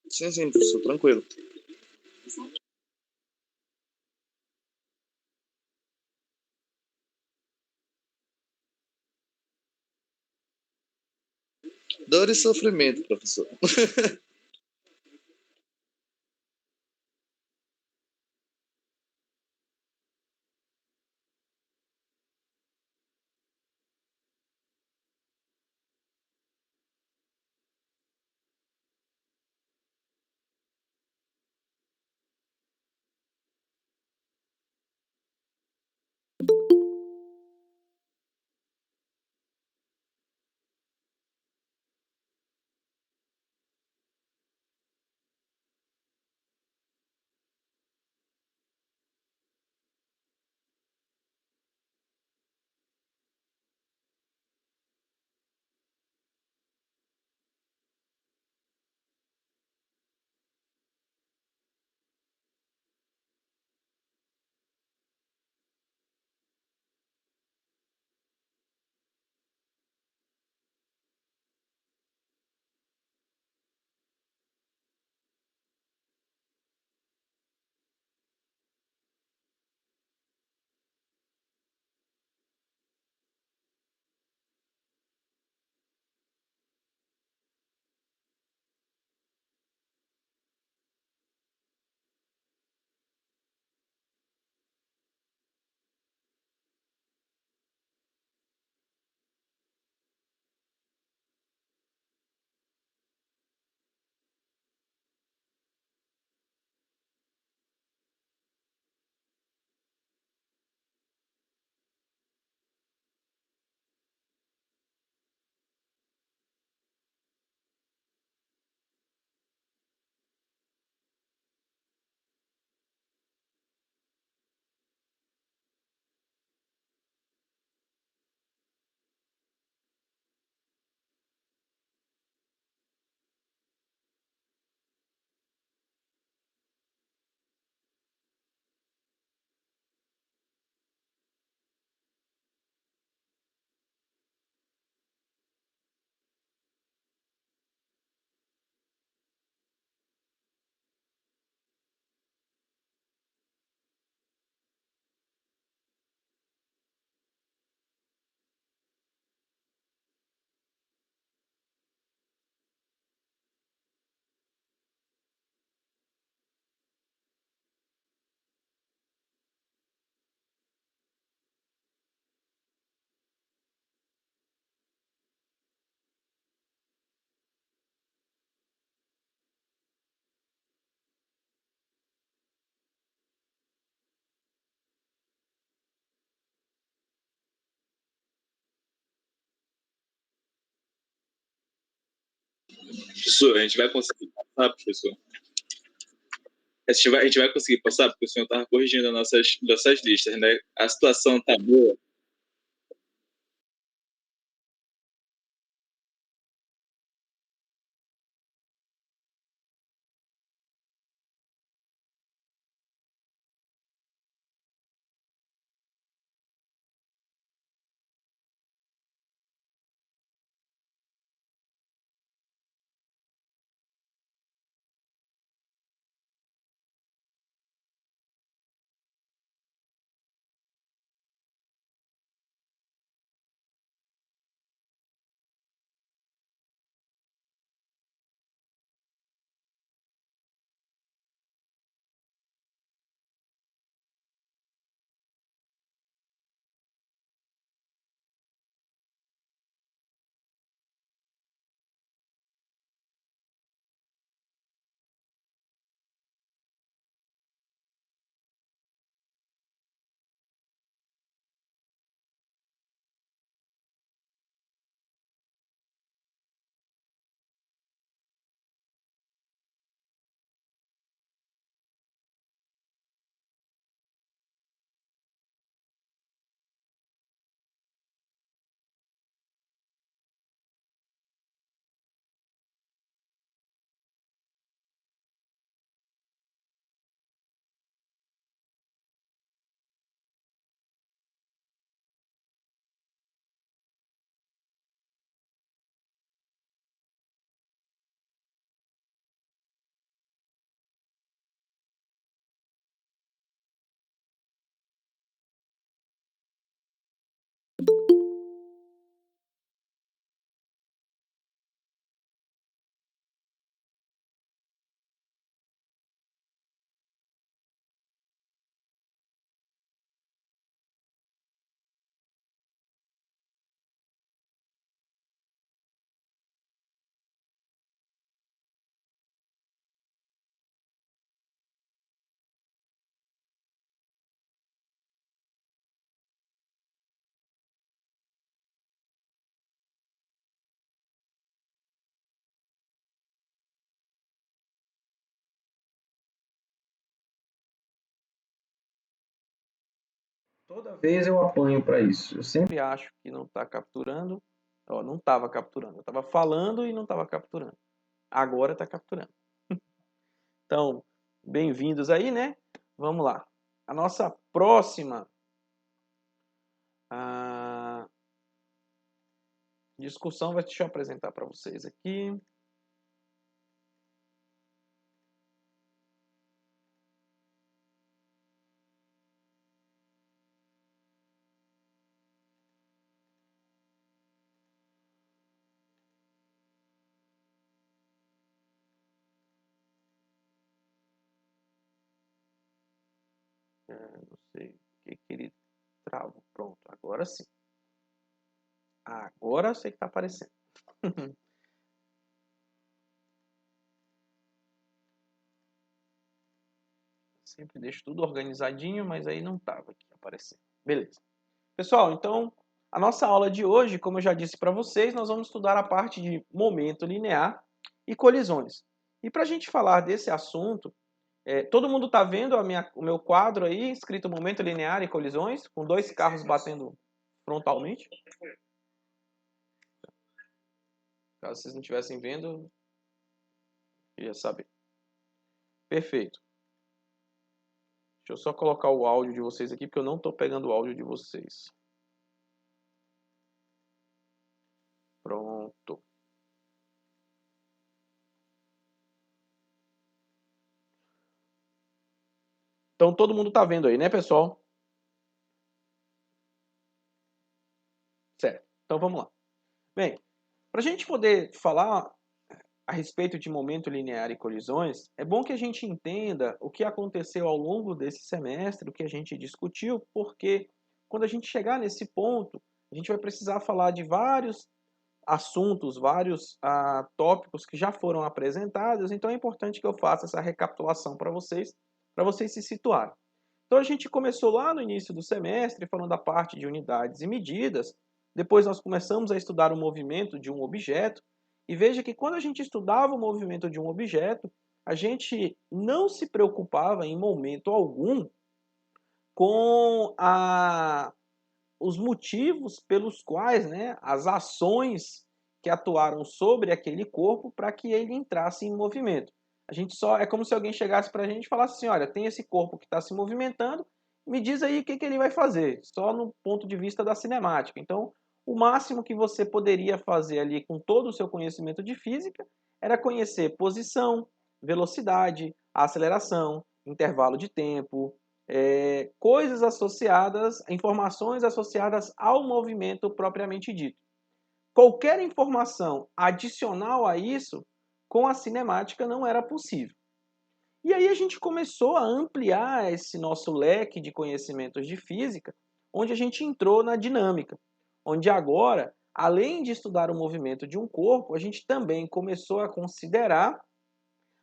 Sim, sim, professor, tranquilo. Dor e sofrimento, professor. Professor, a gente vai conseguir passar, professor? A gente vai conseguir passar, porque o senhor estava corrigindo as nossas listas, né? A situação tá boa. Toda vez eu apanho para isso. Eu sempre acho que não está capturando. Ó, não estava capturando. Eu estava falando e não estava capturando. Agora está capturando. Então, bem-vindos aí, né? Vamos lá. A nossa próxima discussão deixa eu apresentar para vocês aqui. Não sei o que ele travou. Pronto, agora sim. Agora eu sei que está aparecendo. Sempre deixo tudo organizadinho, mas aí não estava aqui aparecendo. Beleza. Pessoal, então, a nossa aula de hoje, como eu já disse para vocês, nós vamos estudar a parte de momento linear e colisões. E para a gente falar desse assunto, todo mundo está vendo o meu quadro aí, escrito momento linear e colisões, com dois carros batendo frontalmente? Caso vocês não estivessem vendo, eu queria saber. Perfeito. Deixa eu só colocar o áudio de vocês aqui, porque eu não estou pegando o áudio de vocês. Pronto. Então todo mundo está vendo aí, né, pessoal? Certo. Então vamos lá. Bem, para a gente poder falar a respeito de momento linear e colisões, é bom que a gente entenda o que aconteceu ao longo desse semestre, o que a gente discutiu, porque quando a gente chegar nesse ponto, a gente vai precisar falar de vários assuntos, vários tópicos que já foram apresentados, então é importante que eu faça essa recapitulação para vocês se situarem. Então a gente começou lá no início do semestre falando da parte de unidades e medidas, depois nós começamos a estudar o movimento de um objeto, e veja que quando a gente estudava o movimento de um objeto, a gente não se preocupava em momento algum com os motivos pelos quais, né, as ações que atuaram sobre aquele corpo para que ele entrasse em movimento. A gente só é como se alguém chegasse para a gente e falasse assim, olha, tem esse corpo que está se movimentando, me diz aí o que ele vai fazer, só no ponto de vista da cinemática. Então, o máximo que você poderia fazer ali com todo o seu conhecimento de física era conhecer posição, velocidade, aceleração, intervalo de tempo, coisas associadas, informações associadas ao movimento propriamente dito. Qualquer informação adicional a isso, com a cinemática, não era possível. E aí a gente começou a ampliar esse nosso leque de conhecimentos de física, onde a gente entrou na dinâmica, onde agora, além de estudar o movimento de um corpo, a gente também começou a considerar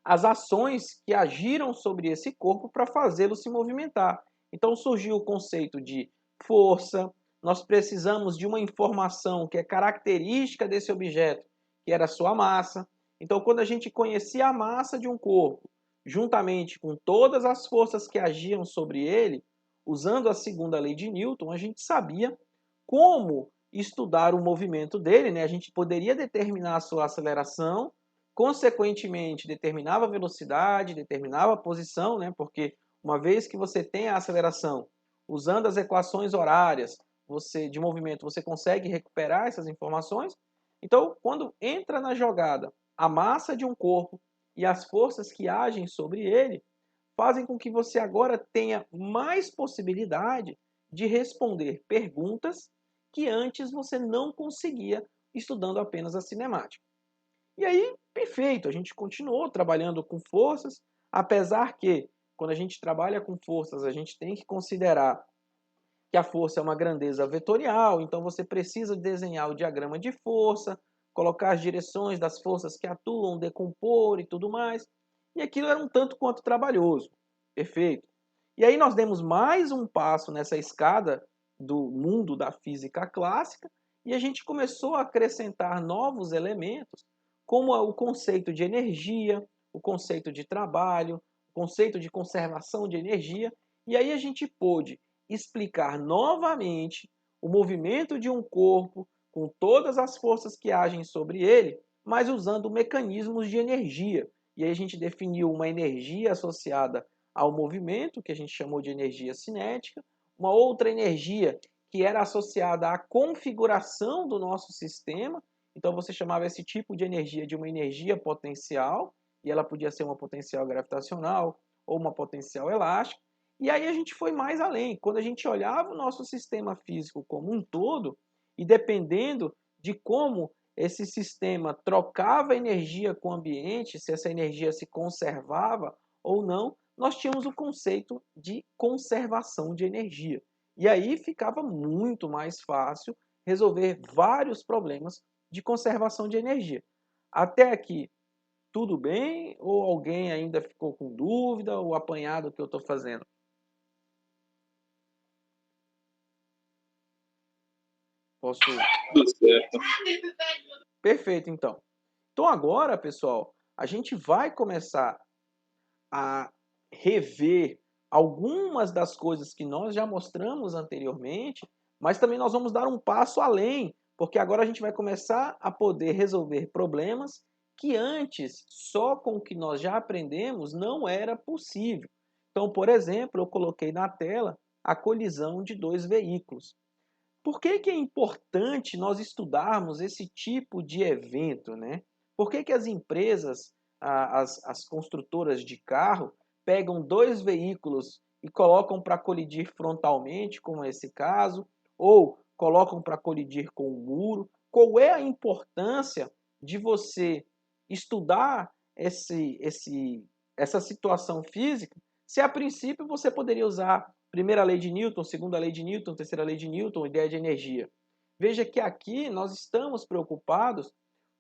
as ações que agiram sobre esse corpo para fazê-lo se movimentar. Então surgiu o conceito de força, nós precisamos de uma informação que é característica desse objeto, que era a sua massa. Então, quando a gente conhecia a massa de um corpo, juntamente com todas as forças que agiam sobre ele, usando a segunda lei de Newton, a gente sabia como estudar o movimento dele, né? A gente poderia determinar a sua aceleração, consequentemente determinava a velocidade, determinava a posição, né? Porque uma vez que você tem a aceleração, usando as equações horárias de movimento, você consegue recuperar essas informações. Então, quando entra na jogada a massa de um corpo e as forças que agem sobre ele, fazem com que você agora tenha mais possibilidade de responder perguntas que antes você não conseguia estudando apenas a cinemática. E aí, perfeito, a gente continuou trabalhando com forças, apesar que, quando a gente trabalha com forças, a gente tem que considerar que a força é uma grandeza vetorial, então você precisa desenhar o diagrama de força, colocar as direções das forças que atuam, decompor e tudo mais. E aquilo era um tanto quanto trabalhoso. Perfeito. E aí nós demos mais um passo nessa escada do mundo da física clássica e a gente começou a acrescentar novos elementos, como o conceito de energia, o conceito de trabalho, o conceito de conservação de energia, e aí a gente pôde explicar novamente o movimento de um corpo com todas as forças que agem sobre ele, mas usando mecanismos de energia. E aí a gente definiu uma energia associada ao movimento, que a gente chamou de energia cinética, uma outra energia que era associada à configuração do nosso sistema, então você chamava esse tipo de energia de uma energia potencial, e ela podia ser uma potencial gravitacional ou uma potencial elástica. E aí a gente foi mais além. Quando a gente olhava o nosso sistema físico como um todo, e dependendo de como esse sistema trocava energia com o ambiente, se essa energia se conservava ou não, nós tínhamos o conceito de conservação de energia. E aí ficava muito mais fácil resolver vários problemas de conservação de energia. Até aqui, tudo bem? Ou alguém ainda ficou com dúvida? O apanhado que eu estou fazendo? Posso? Tudo certo. Perfeito, então. Então agora, pessoal, a gente vai começar a rever algumas das coisas que nós já mostramos anteriormente, mas também nós vamos dar um passo além, porque agora a gente vai começar a poder resolver problemas que antes, só com o que nós já aprendemos, não era possível. Então, por exemplo, eu coloquei na tela a colisão de dois veículos. Por que que é importante nós estudarmos esse tipo de evento, né? Por que que as empresas, as construtoras de carro, pegam dois veículos e colocam para colidir frontalmente, como é esse caso, ou colocam para colidir com o muro? Qual é a importância de você estudar essa situação física, se a princípio você poderia usar primeira lei de Newton, segunda lei de Newton, terceira lei de Newton, ideia de energia. Veja que aqui nós estamos preocupados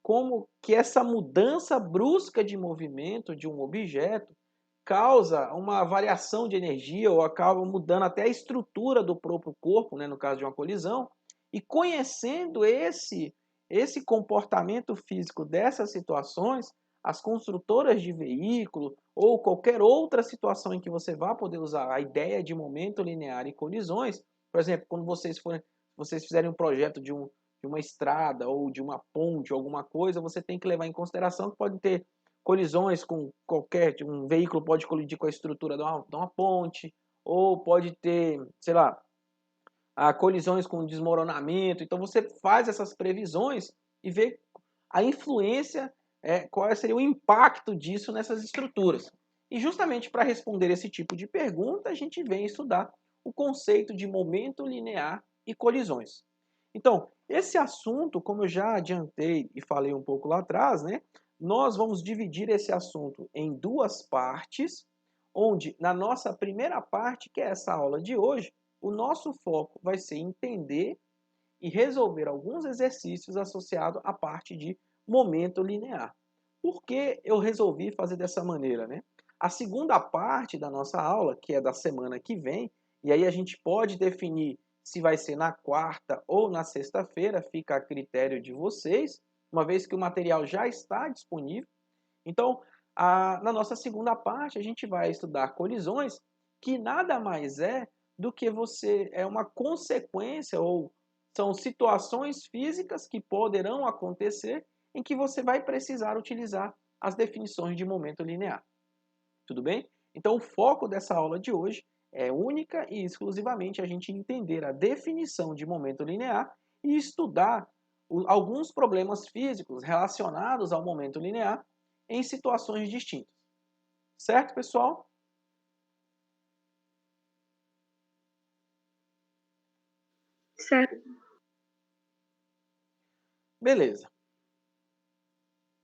como que essa mudança brusca de movimento de um objeto causa uma variação de energia ou acaba mudando até a estrutura do próprio corpo, né, no caso de uma colisão, e conhecendo esse comportamento físico dessas situações, as construtoras de veículo ou qualquer outra situação em que você vá poder usar a ideia de momento linear e colisões, por exemplo, quando vocês fizerem um projeto de uma estrada ou de uma ponte, alguma coisa, você tem que levar em consideração que pode ter colisões com um veículo pode colidir com a estrutura de uma ponte, ou pode ter, sei lá, colisões com desmoronamento. Então você faz essas previsões e vê a influência, qual seria o impacto disso nessas estruturas. E justamente para responder esse tipo de pergunta, a gente vem estudar o conceito de momento linear e colisões. Então, esse assunto, como eu já adiantei e falei um pouco lá atrás, né, nós vamos dividir esse assunto em duas partes, onde na nossa primeira parte, que é essa aula de hoje, o nosso foco vai ser entender e resolver alguns exercícios associados à parte de momento linear. Por que eu resolvi fazer dessa maneira, né? A segunda parte da nossa aula, que é da semana que vem, e aí a gente pode definir se vai ser na quarta ou na sexta-feira, fica a critério de vocês, uma vez que o material já está disponível. Então, na nossa segunda parte, a gente vai estudar colisões, que nada mais é do que é uma consequência ou são situações físicas que poderão acontecer em que você vai precisar utilizar as definições de momento linear. Tudo bem? Então, o foco dessa aula de hoje é única e exclusivamente a gente entender a definição de momento linear e estudar alguns problemas físicos relacionados ao momento linear em situações distintas. Certo, pessoal? Certo. Beleza.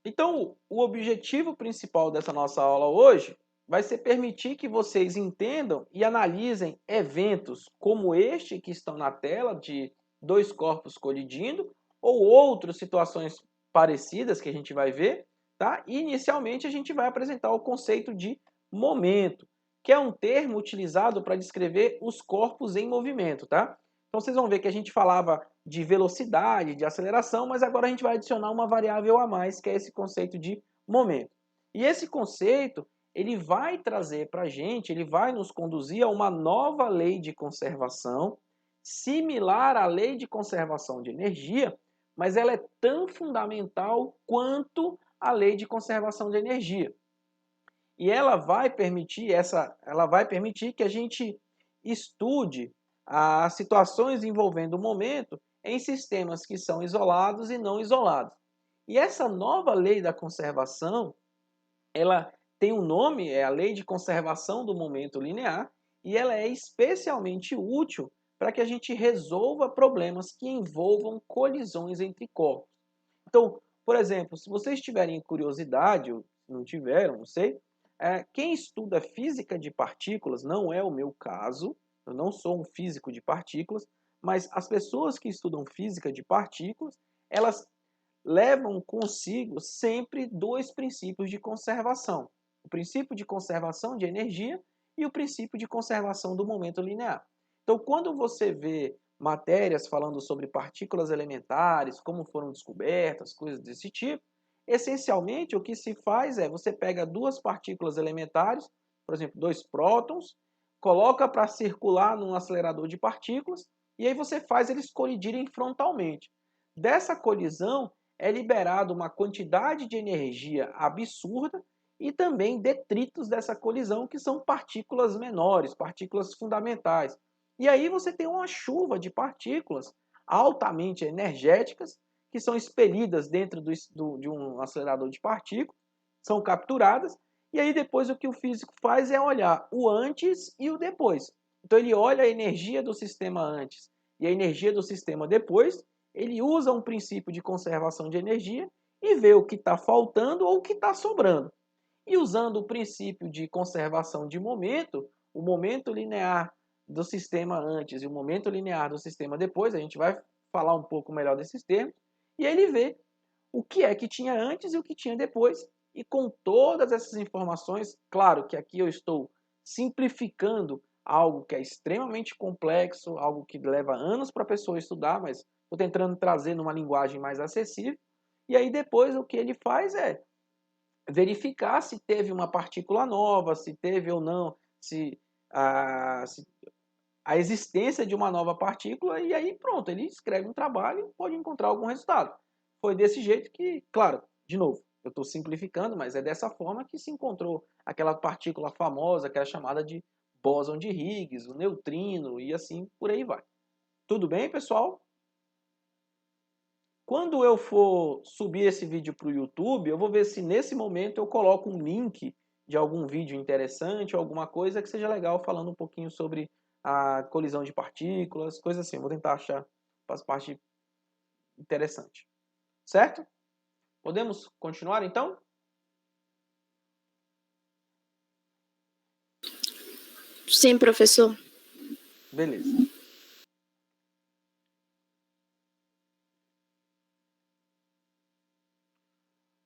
Então, o objetivo principal dessa nossa aula hoje vai ser permitir que vocês entendam e analisem eventos como este que estão na tela, de dois corpos colidindo, ou outras situações parecidas que a gente vai ver, tá? E, inicialmente, a gente vai apresentar o conceito de momento, que é um termo utilizado para descrever os corpos em movimento, tá? Então, vocês vão ver que a gente falava de velocidade, de aceleração, mas agora a gente vai adicionar uma variável a mais, que é esse conceito de momento. E esse conceito, ele vai trazer para a gente, ele vai nos conduzir a uma nova lei de conservação, similar à lei de conservação de energia, mas ela é tão fundamental quanto a lei de conservação de energia. E ela vai permitir que a gente estude as situações envolvendo o momento em sistemas que são isolados e não isolados. E essa nova lei da conservação, ela tem um nome, é a Lei de Conservação do Momento Linear, e ela é especialmente útil para que a gente resolva problemas que envolvam colisões entre corpos. Então, por exemplo, se vocês tiverem curiosidade, ou não tiveram, não sei, quem estuda física de partículas, não é o meu caso, eu não sou um físico de partículas, mas as pessoas que estudam física de partículas, elas levam consigo sempre dois princípios de conservação. O princípio de conservação de energia e o princípio de conservação do momento linear. Então, quando você vê matérias falando sobre partículas elementares, como foram descobertas, coisas desse tipo, essencialmente o que se faz é você pega duas partículas elementares, por exemplo, dois prótons, coloca para circular num acelerador de partículas e aí você faz eles colidirem frontalmente. Dessa colisão é liberada uma quantidade de energia absurda e também detritos dessa colisão, que são partículas menores, partículas fundamentais. E aí você tem uma chuva de partículas altamente energéticas que são expelidas dentro de um acelerador de partículas, são capturadas, e aí depois o que o físico faz é olhar o antes e o depois. Então ele olha a energia do sistema antes e a energia do sistema depois, ele usa um princípio de conservação de energia e vê o que está faltando ou o que está sobrando. E usando o princípio de conservação de momento, o momento linear do sistema antes e o momento linear do sistema depois, a gente vai falar um pouco melhor desses termos, e ele vê o que é que tinha antes e o que tinha depois. E com todas essas informações, claro que aqui eu estou simplificando algo que é extremamente complexo, algo que leva anos para a pessoa estudar, mas estou tentando trazer numa linguagem mais acessível. E aí depois o que ele faz é verificar se teve uma partícula nova, se teve ou não, se a existência de uma nova partícula, e aí pronto, ele escreve um trabalho e pode encontrar algum resultado. Foi desse jeito que, claro, de novo, eu estou simplificando, mas é dessa forma que se encontrou aquela partícula famosa, que era chamada de bóson de Higgs, o neutrino, e assim por aí vai. Tudo bem, pessoal? Quando eu for subir esse vídeo para o YouTube, eu vou ver se nesse momento eu coloco um link de algum vídeo interessante ou alguma coisa que seja legal falando um pouquinho sobre a colisão de partículas, coisas assim. Eu vou tentar achar as partes interessantes. Certo? Podemos continuar então? Sim, professor. Beleza.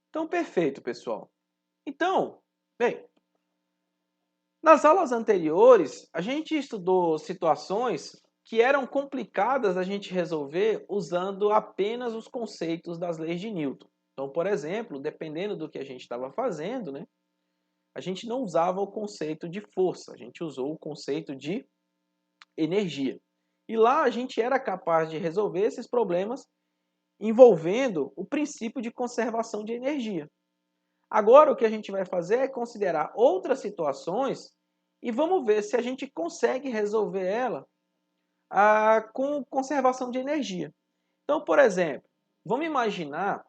Então, perfeito, pessoal. Então, bem, nas aulas anteriores, a gente estudou situações que eram complicadas a gente resolver usando apenas os conceitos das leis de Newton. Então, por exemplo, dependendo do que a gente estava fazendo, né, a gente não usava o conceito de força, a gente usou o conceito de energia. E lá a gente era capaz de resolver esses problemas envolvendo o princípio de conservação de energia. Agora o que a gente vai fazer é considerar outras situações e vamos ver se a gente consegue resolver ela com conservação de energia. Então, por exemplo, vamos imaginar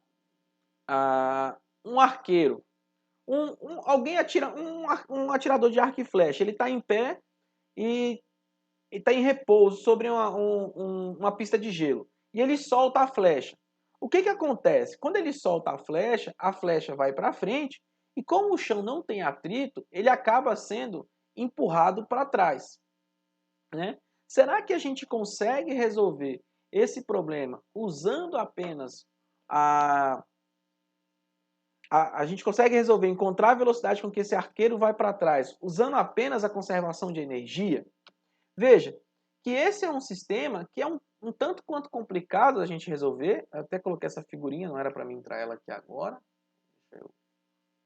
um arqueiro. Alguém atira, um atirador de arco e flecha. Ele está em pé e está em repouso sobre uma pista de gelo. E ele solta a flecha. O que acontece? Quando ele solta a flecha vai para frente, e como o chão não tem atrito, ele acaba sendo empurrado para trás, né? Será que a gente consegue resolver esse problema usando apenas a gente consegue resolver, encontrar a velocidade com que esse arqueiro vai para trás, usando apenas a conservação de energia? Veja que esse é um sistema que é um tanto quanto complicado a gente resolver. Eu até coloquei essa figurinha, não era para mim entrar ela aqui agora. Deixa eu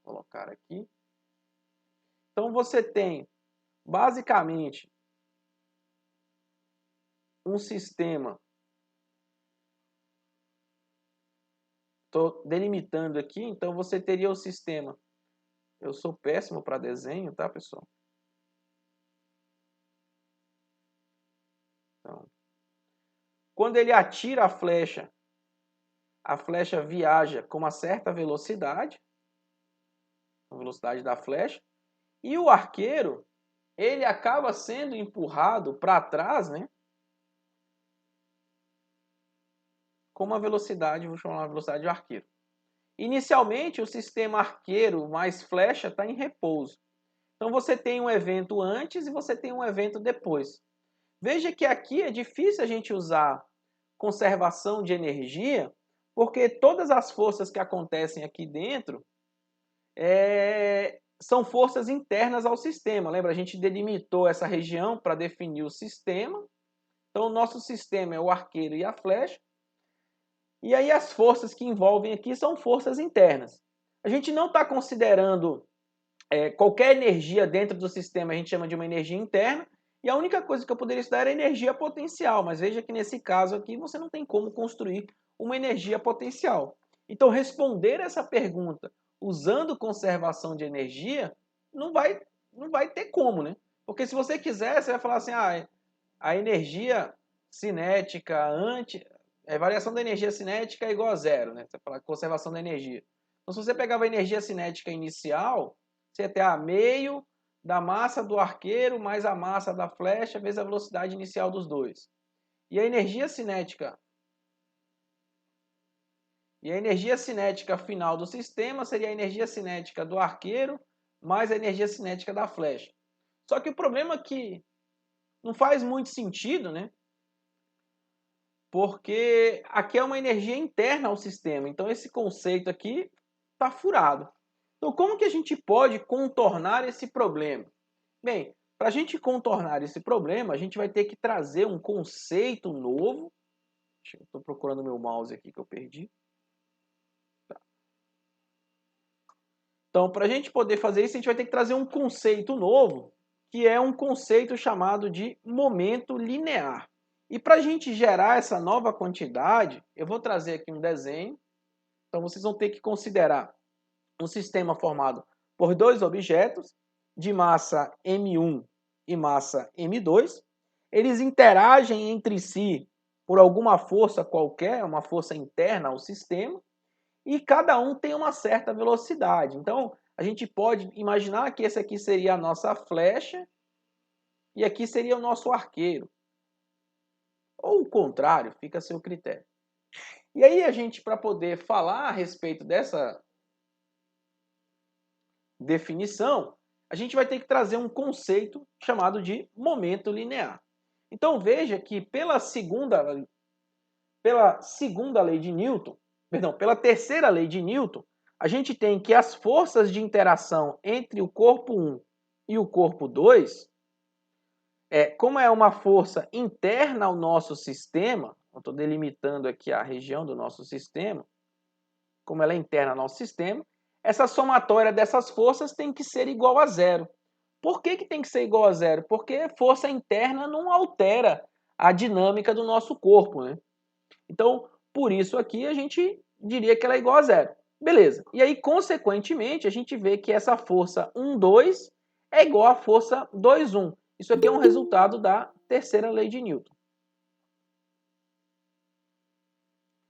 colocar aqui. Então você tem, basicamente, um sistema. Estou delimitando aqui, então você teria o sistema. Eu sou péssimo para desenho, tá, pessoal? Então, quando ele atira a flecha viaja com uma certa velocidade, a velocidade da flecha, e o arqueiro, ele acaba sendo empurrado para trás, né? Com uma velocidade, vou chamar uma velocidade de arqueiro. Inicialmente, o sistema arqueiro mais flecha está em repouso. Então você tem um evento antes e você tem um evento depois. Veja que aqui é difícil a gente usar conservação de energia, porque todas as forças que acontecem aqui dentro são forças internas ao sistema. Lembra, a gente delimitou essa região para definir o sistema. Então o nosso sistema é o arqueiro e a flecha. E aí as forças que envolvem aqui são forças internas. A gente não está considerando qualquer energia dentro do sistema, a gente chama de uma energia interna, e a única coisa que eu poderia estudar era energia potencial, mas veja que nesse caso aqui você não tem como construir uma energia potencial. Então responder essa pergunta usando conservação de energia não vai ter como, né? Porque se você quiser, você vai falar assim, a energia cinética variação da energia cinética é igual a zero, né? Você fala conservação da energia. Então, se você pegava a energia cinética inicial, você ia ter meio da massa do arqueiro mais a massa da flecha vezes a velocidade inicial dos dois. E a energia cinética final do sistema seria a energia cinética do arqueiro mais a energia cinética da flecha. Só que o problema é que não faz muito sentido, né? Porque aqui é uma energia interna ao sistema. Então esse conceito aqui está furado. Então como que a gente pode contornar esse problema? Bem, para a gente contornar esse problema, a gente vai ter que trazer um conceito novo. Estou procurando meu mouse aqui que eu perdi. Tá. Então, para a gente poder fazer isso, a gente vai ter que trazer um conceito novo, que é um conceito chamado de momento linear. E para a gente gerar essa nova quantidade, eu vou trazer aqui um desenho. Então vocês vão ter que considerar um sistema formado por dois objetos de massa M1 e massa M2. Eles interagem entre si por alguma força qualquer, uma força interna ao sistema, e cada um tem uma certa velocidade. Então a gente pode imaginar que esse aqui seria a nossa flecha e aqui seria o nosso arqueiro. Ou o contrário, fica a seu critério. E aí a gente, para poder falar a respeito dessa definição, a gente vai ter que trazer um conceito chamado de momento linear. Então veja que pela terceira lei de Newton, a gente tem que as forças de interação entre o corpo 1 e o corpo 2, como é uma força interna ao nosso sistema, eu estou delimitando aqui a região do nosso sistema, como ela é interna ao nosso sistema, essa somatória dessas forças tem que ser igual a zero. Por que tem que ser igual a zero? Porque força interna não altera a dinâmica do nosso corpo, né? Então, por isso aqui a gente diria que ela é igual a zero. Beleza. E aí, consequentemente, a gente vê que essa força 1, 2 é igual à força 2, 1. Isso aqui é um resultado da terceira lei de Newton.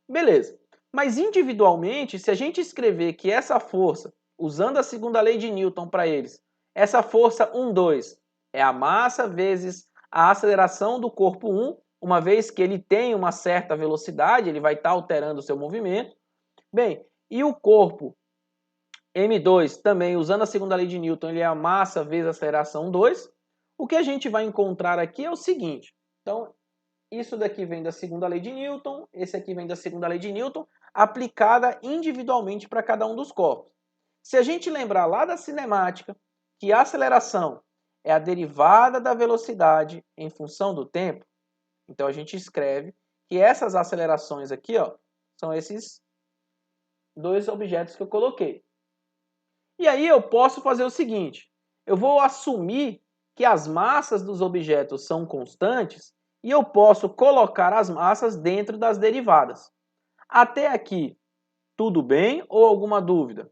Beleza. Mas individualmente, se a gente escrever que essa força, usando a segunda lei de Newton para eles, essa força 1, 2 é a massa vezes a aceleração do corpo 1 uma vez que ele tem uma certa velocidade, ele vai estar alterando o seu movimento. Bem, e o corpo M2 também, usando a segunda lei de Newton, ele é a massa vezes a aceleração 2. O que a gente vai encontrar aqui é o seguinte. Então, isso daqui vem da segunda lei de Newton, esse aqui vem da segunda lei de Newton, aplicada individualmente para cada um dos corpos. Se a gente lembrar lá da cinemática, que a aceleração é a derivada da velocidade em função do tempo, então a gente escreve que essas acelerações aqui, ó, são esses dois objetos que eu coloquei. E aí eu posso fazer o seguinte, eu vou assumir que as massas dos objetos são constantes e eu posso colocar as massas dentro das derivadas. Até aqui, tudo bem ou alguma dúvida?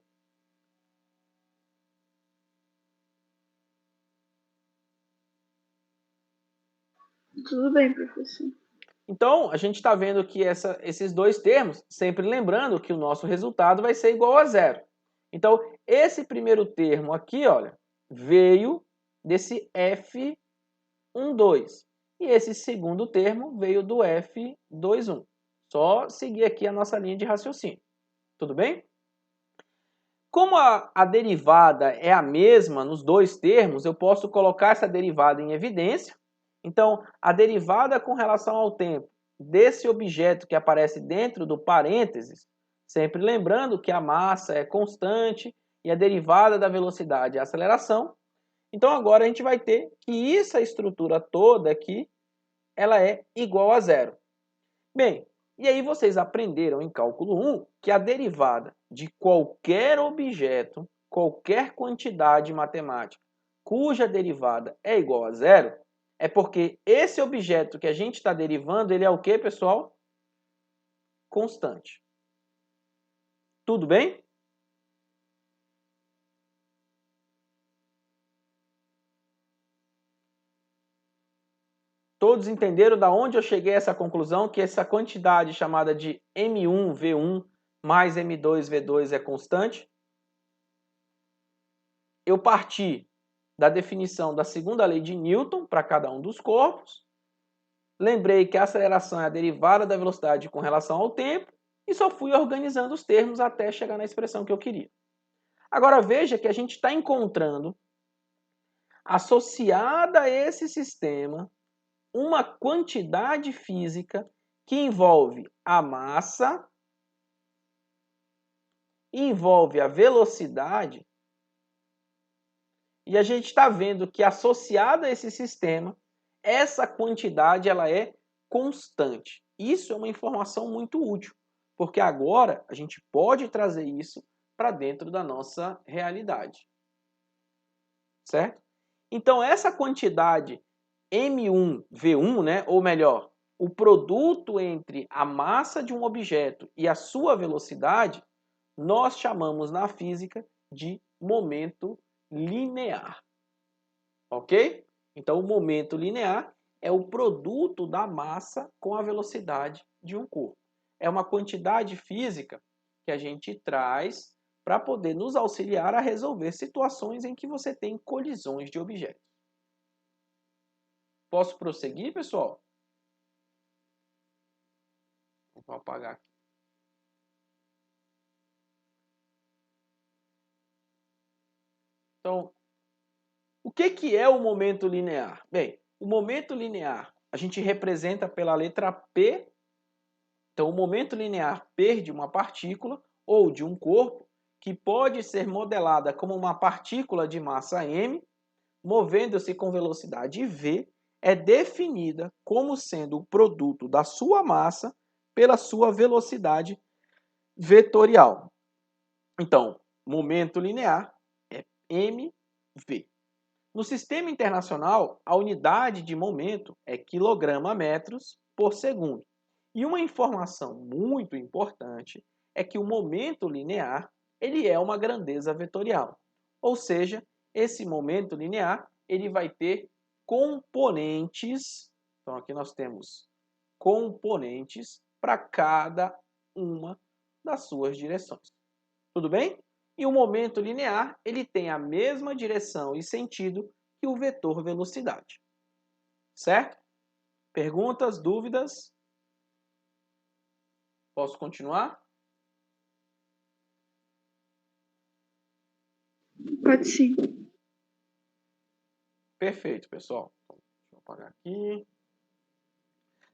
Tudo bem, professor. Então, a gente está vendo que esses dois termos, sempre lembrando que o nosso resultado vai ser igual a zero. Então, esse primeiro termo aqui, olha, veio desse F12. E esse segundo termo veio do F21. Só seguir aqui a nossa linha de raciocínio. Tudo bem? Como a derivada é a mesma nos dois termos, eu posso colocar essa derivada em evidência. Então, a derivada com relação ao tempo desse objeto que aparece dentro do parênteses, sempre lembrando que a massa é constante e a derivada da velocidade é a aceleração. Então, agora a gente vai ter que essa estrutura toda aqui, ela é igual a zero. Bem, e aí vocês aprenderam em cálculo 1 que a derivada de qualquer objeto, qualquer quantidade matemática, cuja derivada é igual a zero, é porque esse objeto que a gente está derivando, ele é o quê, pessoal? Constante. Tudo bem? Todos entenderam da onde eu cheguei a essa conclusão, que essa quantidade chamada de M1V1 mais M2V2 é constante? Eu parti da definição da segunda lei de Newton para cada um dos corpos. Lembrei que a aceleração é a derivada da velocidade com relação ao tempo e só fui organizando os termos até chegar na expressão que eu queria. Agora veja que a gente está encontrando, associada a esse sistema, uma quantidade física que envolve a massa, envolve a velocidade, e a gente está vendo que associada a esse sistema, essa quantidade ela é constante. Isso é uma informação muito útil, porque agora a gente pode trazer isso para dentro da nossa realidade. Certo? Então, essa quantidade M1V1, né, ou melhor, o produto entre a massa de um objeto e a sua velocidade, nós chamamos na física de momento linear. Ok? Então, o momento linear é o produto da massa com a velocidade de um corpo. É uma quantidade física que a gente traz para poder nos auxiliar a resolver situações em que você tem colisões de objetos. Posso prosseguir, pessoal? Vou apagar aqui. Então, o que é o momento linear? Bem, o momento linear a gente representa pela letra P. Então, o momento linear P de uma partícula ou de um corpo que pode ser modelada como uma partícula de massa m, movendo-se com velocidade v, é definida como sendo o produto da sua massa pela sua velocidade vetorial. Então, momento linear é mv. No sistema internacional, a unidade de momento é quilograma-metros por segundo. E uma informação muito importante é que o momento linear ele é uma grandeza vetorial. Ou seja, esse momento linear ele vai ter componentes. Então, aqui nós temos componentes para cada uma das suas direções. Tudo bem? E o momento linear ele tem a mesma direção e sentido que o vetor velocidade. Certo? Perguntas, dúvidas? Posso continuar? Pode sim. Perfeito, pessoal. Deixa eu apagar aqui.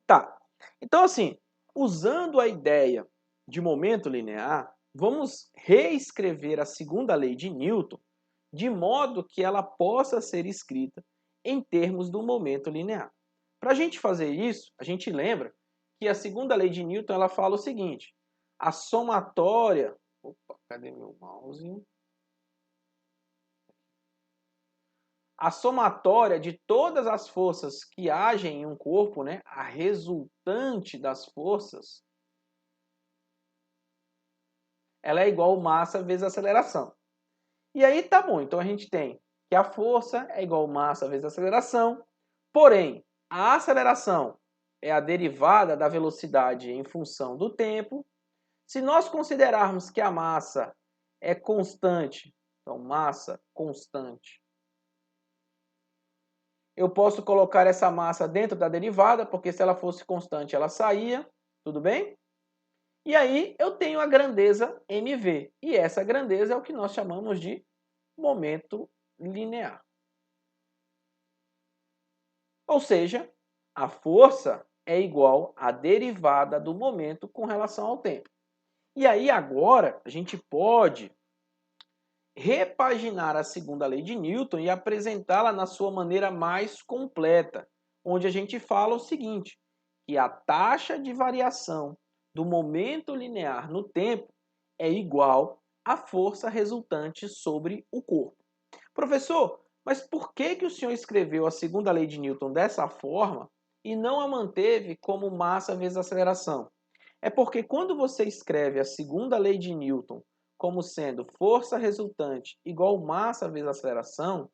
Tá. Então, assim, usando a ideia de momento linear, vamos reescrever a segunda lei de Newton de modo que ela possa ser escrita em termos do momento linear. Para a gente fazer isso, a gente lembra que a segunda lei de Newton ela fala o seguinte: a somatória. Opa, cadê meu mouse? A somatória de todas as forças que agem em um corpo, né, a resultante das forças, ela é igual massa vezes aceleração. E aí tá bom, então a gente tem que a força é igual massa vezes aceleração, porém, a aceleração é a derivada da velocidade em função do tempo. Se nós considerarmos que a massa é constante, então massa constante, eu posso colocar essa massa dentro da derivada, porque se ela fosse constante, ela saía, tudo bem? E aí eu tenho a grandeza mv, e essa grandeza é o que nós chamamos de momento linear. Ou seja, a força é igual à derivada do momento com relação ao tempo. E aí agora a gente pode repaginar a segunda lei de Newton e apresentá-la na sua maneira mais completa, onde a gente fala o seguinte, que a taxa de variação do momento linear no tempo é igual à força resultante sobre o corpo. Professor, mas por que o senhor escreveu a segunda lei de Newton dessa forma e não a manteve como massa vezes aceleração? É porque quando você escreve a segunda lei de Newton como sendo força resultante igual massa vezes aceleração,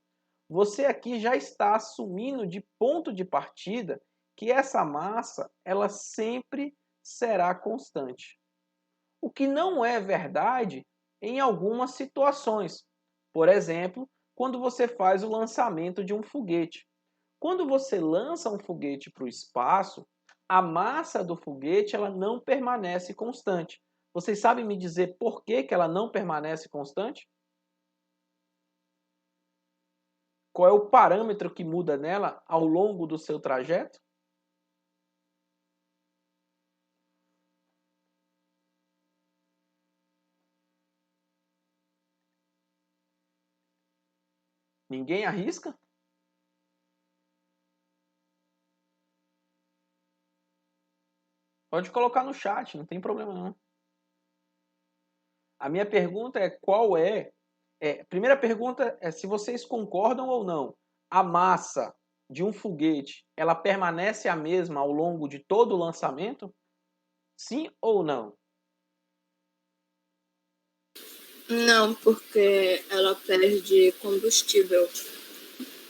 você aqui já está assumindo de ponto de partida que essa massa ela sempre será constante. O que não é verdade em algumas situações. Por exemplo, quando você faz o lançamento de um foguete. Quando você lança um foguete para o espaço, a massa do foguete ela não permanece constante. Vocês sabem me dizer por que ela não permanece constante? Qual é o parâmetro que muda nela ao longo do seu trajeto? Ninguém arrisca? Pode colocar no chat, não tem problema não. A minha pergunta é qual é... primeira pergunta é se vocês concordam ou não. A massa de um foguete, ela permanece a mesma ao longo de todo o lançamento? Sim ou não? Não, porque ela perde combustível.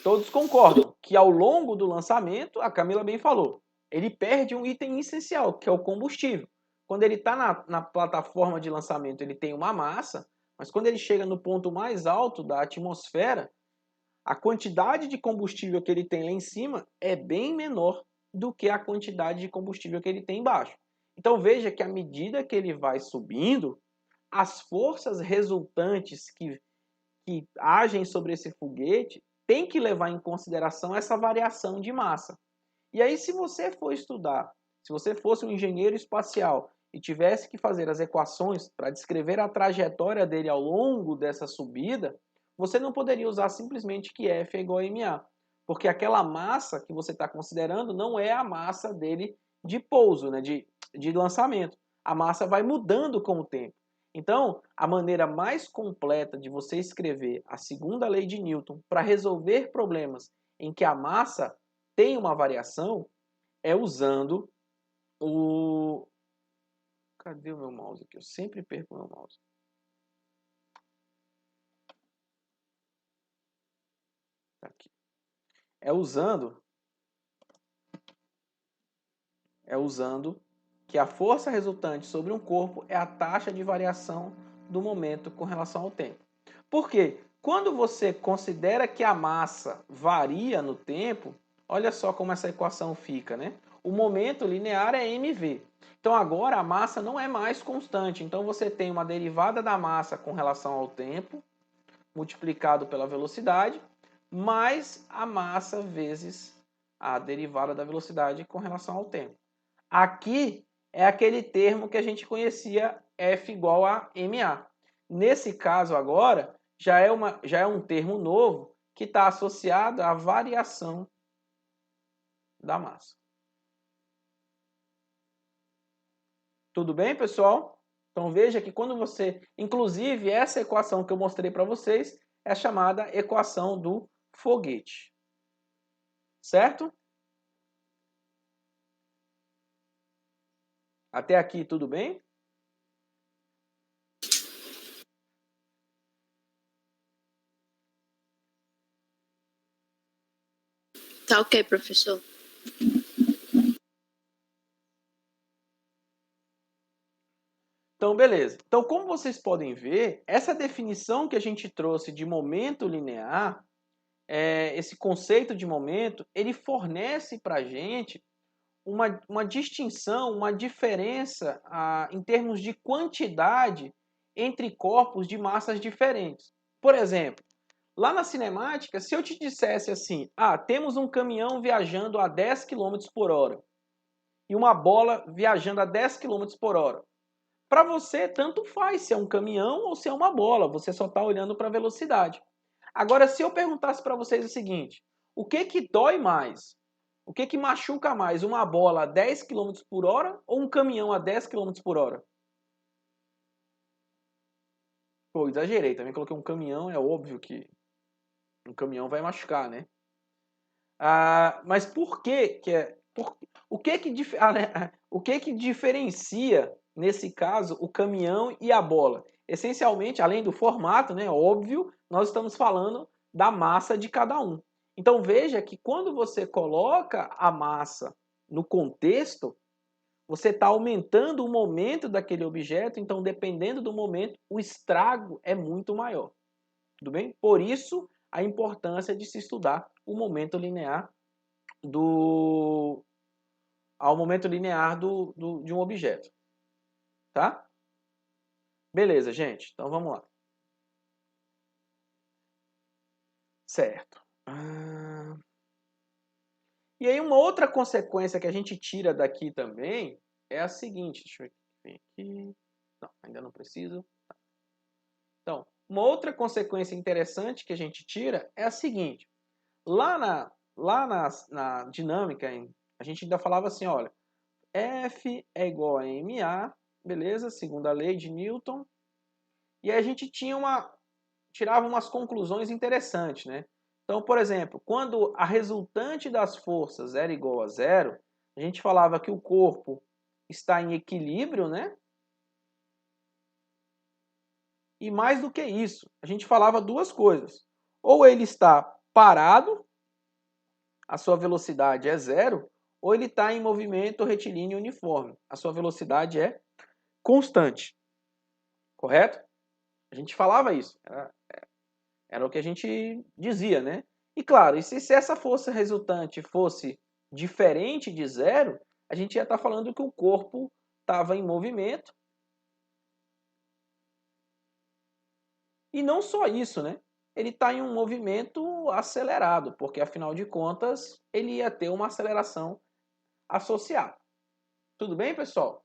Todos concordam que ao longo do lançamento, a Camila bem falou, ele perde um item essencial, que é o combustível. Quando ele está na plataforma de lançamento, ele tem uma massa, mas quando ele chega no ponto mais alto da atmosfera, a quantidade de combustível que ele tem lá em cima é bem menor do que a quantidade de combustível que ele tem embaixo. Então veja que à medida que ele vai subindo, as forças resultantes que agem sobre esse foguete têm que levar em consideração essa variação de massa. E aí, se você for estudar, se você fosse um engenheiro espacial e tivesse que fazer as equações para descrever a trajetória dele ao longo dessa subida, você não poderia usar simplesmente que F é igual a ma, porque aquela massa que você está considerando não é a massa dele de pouso, né, de lançamento. A massa vai mudando com o tempo. Então, a maneira mais completa de você escrever a segunda lei de Newton para resolver problemas em que a massa tem uma variação é usando o... Cadê o meu mouse aqui? Eu sempre perco o meu mouse. Tá aqui. É usando que a força resultante sobre um corpo é a taxa de variação do momento com relação ao tempo. Por quê? Quando você considera que a massa varia no tempo, olha só como essa equação fica, né? o momento linear é mv. Então agora a massa não é mais constante. Então você tem uma derivada da massa com relação ao tempo, multiplicado pela velocidade, mais a massa vezes a derivada da velocidade com relação ao tempo. Aqui é aquele termo que a gente conhecia, F igual a ma. Nesse caso agora, já é um termo novo que está associado à variação da massa. Tudo bem, pessoal? Então veja que quando você... Inclusive, essa equação que eu mostrei para vocês é chamada equação do foguete. Certo? Até aqui, tudo bem? Tá ok, professor. Então, beleza. Então, como vocês podem ver, essa definição que a gente trouxe de momento linear, esse conceito de momento, ele fornece para a gente uma distinção, uma diferença em termos de quantidade entre corpos de massas diferentes. Por exemplo, lá na cinemática, se eu te dissesse assim, temos um caminhão viajando a 10 km por hora e uma bola viajando a 10 km por hora. Para você, tanto faz se é um caminhão ou se é uma bola, você só está olhando para a velocidade. Agora, se eu perguntasse para vocês o seguinte, o que dói mais? O que machuca mais? Uma bola a 10 km por hora ou um caminhão a 10 km por hora? Pô, exagerei, também coloquei um caminhão, é óbvio que um caminhão vai machucar, né? Mas por que o que diferencia, nesse caso, o caminhão e a bola? Essencialmente, além do formato, né, óbvio, nós estamos falando da massa de cada um. Então veja que quando você coloca a massa no contexto, você está aumentando o momento daquele objeto, então dependendo do momento, o estrago é muito maior. Tudo bem? Por isso, a importância de se estudar o momento linear ao momento linear de um objeto. Tá? Beleza, gente. Então vamos lá. Certo. E aí uma outra consequência que a gente tira daqui também é a seguinte. Deixa eu ver aqui. Não, ainda não preciso. Então, uma outra consequência interessante que a gente tira é a seguinte. Lá na dinâmica, a gente ainda falava assim, olha, F é igual a ma, beleza? Segunda lei de Newton. E aí a gente tirava umas conclusões interessantes, né? Então, por exemplo, quando a resultante das forças era igual a zero, a gente falava que o corpo está em equilíbrio, né? E mais do que isso, a gente falava duas coisas. Ou ele está parado, a sua velocidade é zero, ou ele está em movimento retilíneo uniforme, a sua velocidade é constante. Correto? A gente falava isso. Era o que a gente dizia, né? E claro, e se essa força resultante fosse diferente de zero, a gente ia estar falando que o corpo estava em movimento. E não só isso, né? Ele está em um movimento acelerado, porque afinal de contas ele ia ter uma aceleração associada. Tudo bem, pessoal?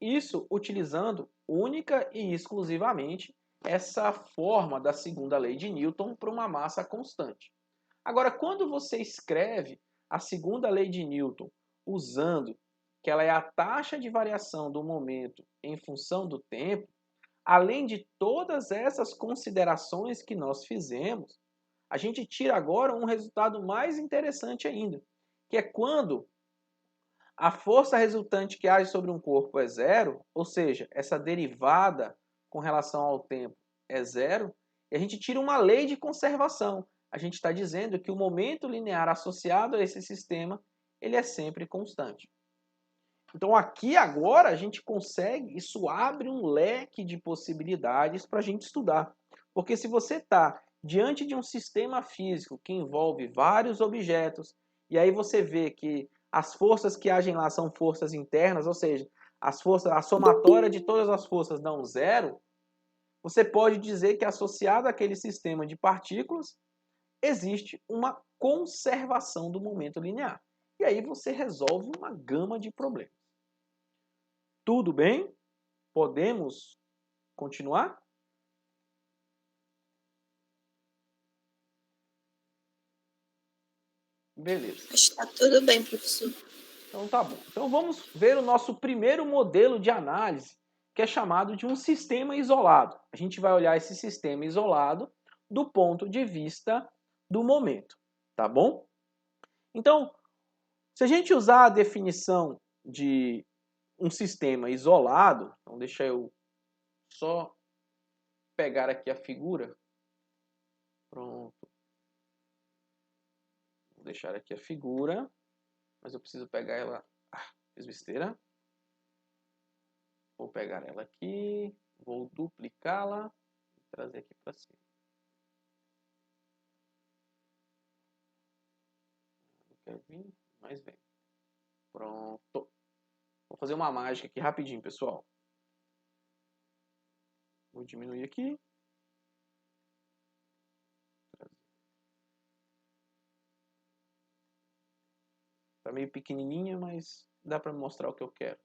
Isso utilizando única e exclusivamente essa forma da segunda lei de Newton para uma massa constante. Agora, quando você escreve a segunda lei de Newton usando que ela é a taxa de variação do momento em função do tempo, além de todas essas considerações que nós fizemos, a gente tira agora um resultado mais interessante ainda, que é quando a força resultante que age sobre um corpo é zero, ou seja, essa derivada com relação ao tempo é zero, e a gente tira uma lei de conservação. A gente está dizendo que o momento linear associado a esse sistema ele é sempre constante. Então aqui agora a gente consegue, isso abre um leque de possibilidades para a gente estudar. Porque se você está diante de um sistema físico que envolve vários objetos, e aí você vê que as forças que agem lá são forças internas, ou seja, a somatória de todas as forças dão zero, você pode dizer que associado àquele sistema de partículas, existe uma conservação do momento linear. E aí você resolve uma gama de problemas. Tudo bem? Podemos continuar? Beleza. Está tudo bem, professor. Então tá bom. Então vamos ver o nosso primeiro modelo de análise, que é chamado de um sistema isolado. A gente vai olhar esse sistema isolado do ponto de vista do momento, tá bom? Então, se a gente usar a definição de um sistema isolado, então deixa eu só pegar aqui a figura. Pronto. Vou deixar aqui a figura, mas eu preciso pegar ela. Fiz besteira. Vou pegar ela aqui, vou duplicá-la e trazer aqui para cima. Não quer vir, mas vem. Pronto. Vou fazer uma mágica aqui rapidinho, pessoal. Vou diminuir aqui. Tá meio pequenininha, mas dá para mostrar o que eu quero.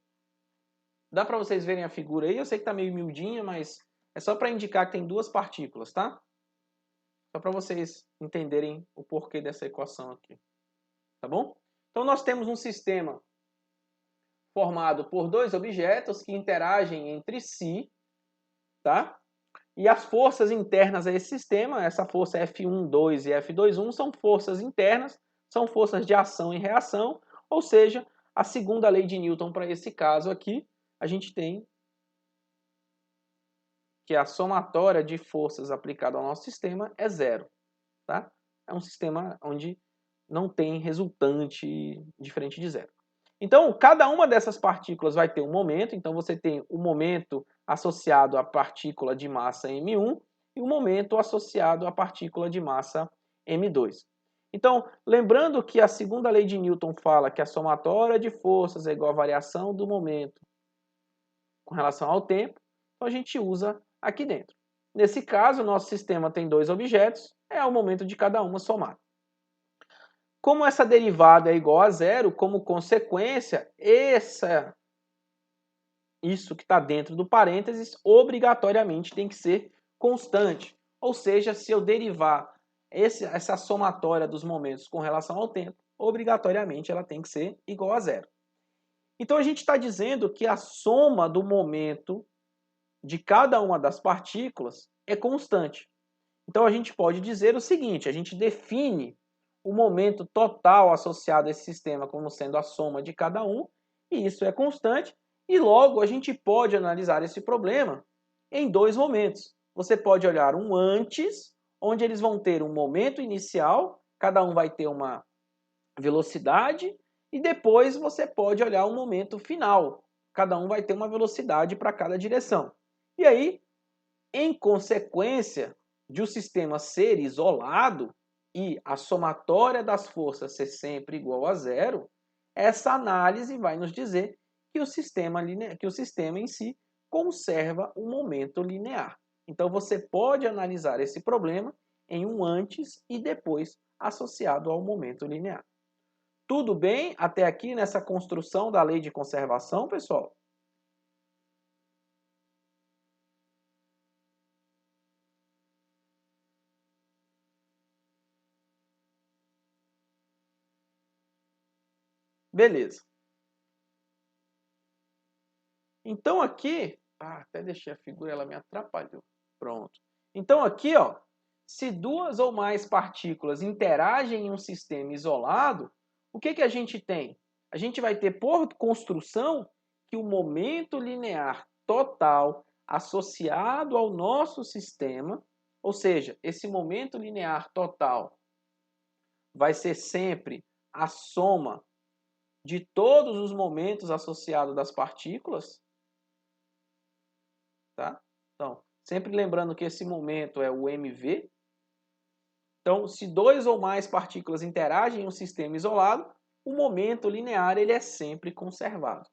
Dá para vocês verem a figura aí? Eu sei que tá meio miudinha, mas é só para indicar que tem duas partículas, tá? Só para vocês entenderem o porquê dessa equação aqui. Tá bom? Então nós temos um sistema formado por dois objetos que interagem entre si, tá? E as forças internas a esse sistema, essa força F1,2 e F2,1, são forças internas, são forças de ação e reação, ou seja, a segunda lei de Newton para esse caso aqui, a gente tem que a somatória de forças aplicada ao nosso sistema é zero, tá? É um sistema onde não tem resultante diferente de zero. Então, cada uma dessas partículas vai ter um momento. Então, você tem o momento associado à partícula de massa M1 e o momento associado à partícula de massa M2. Então, lembrando que a segunda lei de Newton fala que a somatória de forças é igual à variação do momento com relação ao tempo, então a gente usa aqui dentro. Nesse caso, o nosso sistema tem dois objetos, é o momento de cada uma somado. Como essa derivada é igual a zero, como consequência, isso que está dentro do parênteses obrigatoriamente tem que ser constante. Ou seja, se eu derivar essa somatória dos momentos com relação ao tempo, obrigatoriamente ela tem que ser igual a zero. Então a gente está dizendo que a soma do momento de cada uma das partículas é constante. Então a gente pode dizer o seguinte, a gente define o momento total associado a esse sistema como sendo a soma de cada um, e isso é constante, e logo a gente pode analisar esse problema em dois momentos. Você pode olhar um antes, onde eles vão ter um momento inicial, cada um vai ter uma velocidade, e depois você pode olhar um momento final, cada um vai ter uma velocidade para cada direção. E aí, em consequência de o sistema ser isolado, e a somatória das forças ser sempre igual a zero, essa análise vai nos dizer que o sistema em si conserva um momento linear. Então você pode analisar esse problema em um antes e depois associado ao momento linear. Tudo bem até aqui nessa construção da lei de conservação, pessoal? Beleza. Então aqui, até deixei a figura, ela me atrapalhou. Pronto. Então aqui, ó, se duas ou mais partículas interagem em um sistema isolado, o que a gente tem? A gente vai ter por construção que o momento linear total associado ao nosso sistema, ou seja, esse momento linear total vai ser sempre a soma de todos os momentos associados das partículas, tá? Então, sempre lembrando que esse momento é o mv. Então, se dois ou mais partículas interagem em um sistema isolado, o momento linear ele é sempre conservado.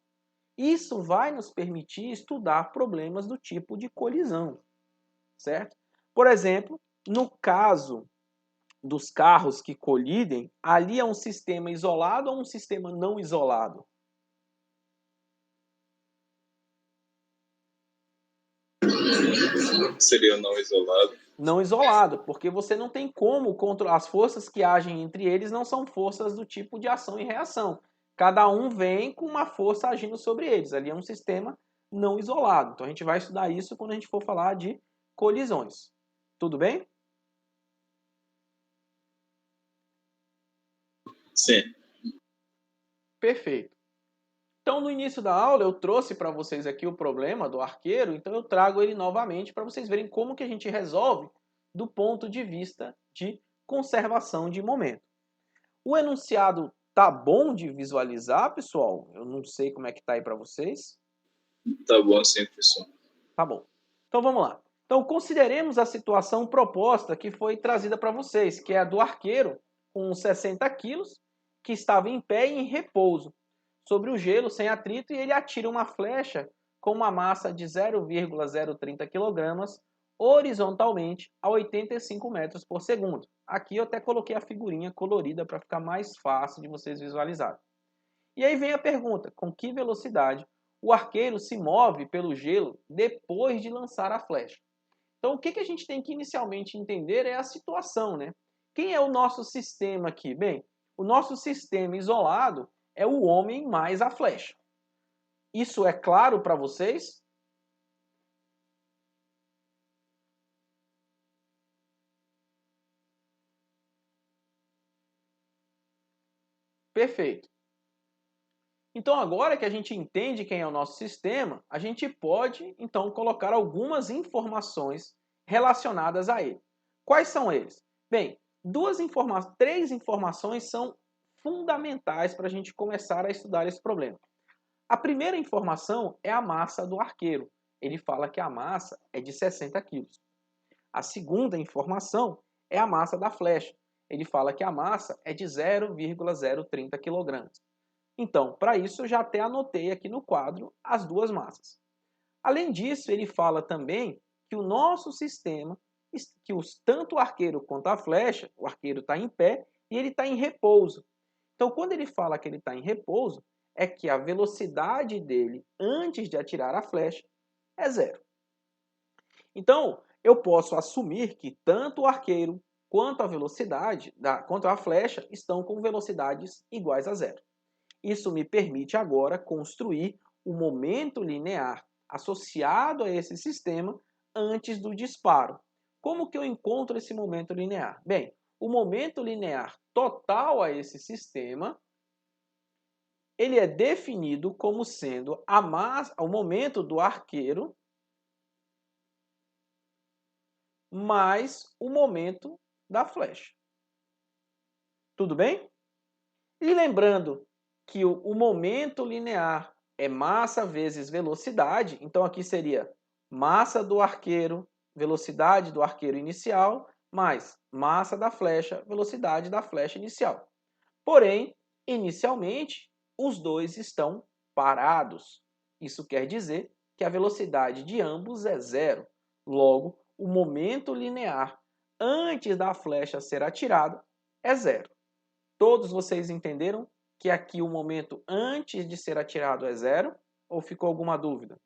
Isso vai nos permitir estudar problemas do tipo de colisão, certo? Por exemplo, no caso dos carros que colidem, ali é um sistema isolado ou um sistema não isolado? Seria não isolado. Não isolado, porque você não tem como controlar. As forças que agem entre eles não são forças do tipo de ação e reação. Cada um vem com uma força agindo sobre eles. Ali é um sistema não isolado. Então a gente vai estudar isso quando a gente for falar de colisões. Tudo bem? Sim. Perfeito. Então, no início da aula, eu trouxe para vocês aqui o problema do arqueiro, então eu trago ele novamente para vocês verem como que a gente resolve do ponto de vista de conservação de momento. O enunciado tá bom de visualizar, pessoal? Eu não sei como é que tá aí para vocês. Tá bom assim, professor. Tá bom. Então, vamos lá. Então, consideremos a situação proposta que foi trazida para vocês, que é a do arqueiro com 60 quilos, que estava em pé e em repouso sobre o gelo sem atrito, e ele atira uma flecha com uma massa de 0,030 kg horizontalmente a 85 metros por segundo. Aqui eu até coloquei a figurinha colorida para ficar mais fácil de vocês visualizarem. E aí vem a pergunta, com que velocidade o arqueiro se move pelo gelo depois de lançar a flecha? Então o que a gente tem que inicialmente entender é a situação, né? Quem é o nosso sistema aqui? Bem, o nosso sistema isolado é o homem mais a flecha. Isso é claro para vocês? Perfeito. Então, agora que a gente entende quem é o nosso sistema, a gente pode, então, colocar algumas informações relacionadas a ele. Quais são eles? Bem, três informações são fundamentais para a gente começar a estudar esse problema. A primeira informação é a massa do arqueiro. Ele fala que a massa é de 60 quilos. A segunda informação é a massa da flecha. Ele fala que a massa é de 0,030 kg. Então, para isso, eu já até anotei aqui no quadro as duas massas. Além disso, ele fala também que o nosso sistema, que tanto o arqueiro quanto a flecha, o arqueiro está em pé e ele está em repouso. Então, quando ele fala que ele está em repouso, é que a velocidade dele antes de atirar a flecha é 0. Então, eu posso assumir que tanto o arqueiro quanto a velocidade, quanto a flecha, estão com velocidades iguais a 0. Isso me permite agora construir o momento linear associado a esse sistema antes do disparo. Como que eu encontro esse momento linear? Bem, o momento linear total a esse sistema, ele é definido como sendo o momento do arqueiro mais o momento da flecha. Tudo bem? E lembrando que o momento linear é massa vezes velocidade, então aqui seria massa do arqueiro, velocidade do arqueiro inicial, mais massa da flecha, velocidade da flecha inicial. Porém, inicialmente, os dois estão parados. Isso quer dizer que a velocidade de ambos é 0. Logo, o momento linear antes da flecha ser atirada é 0. Todos vocês entenderam que aqui o momento antes de ser atirado é 0? Ou ficou alguma dúvida?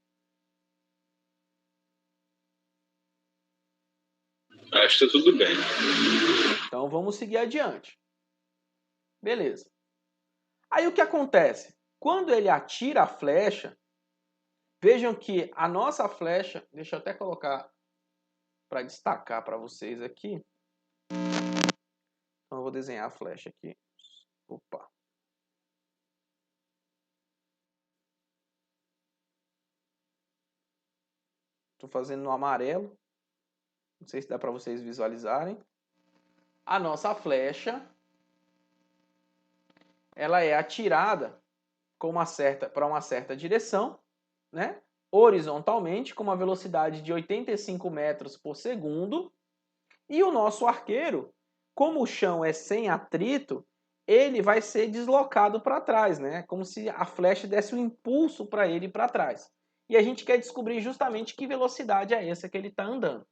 Acho que tá tudo bem. Então vamos seguir adiante. Beleza. Aí o que acontece? Quando ele atira a flecha, vejam que a nossa flecha, deixa eu até colocar para destacar para vocês aqui. Então eu vou desenhar a flecha aqui. Opa. Estou fazendo no amarelo. Não sei se dá para vocês visualizarem. A nossa flecha, ela é atirada para uma certa direção, né? Horizontalmente, com uma velocidade de 85 metros por segundo. E o nosso arqueiro, como o chão é sem atrito, ele vai ser deslocado para trás, né? Como se a flecha desse um impulso para ele para trás. E a gente quer descobrir justamente que velocidade é essa que ele está andando.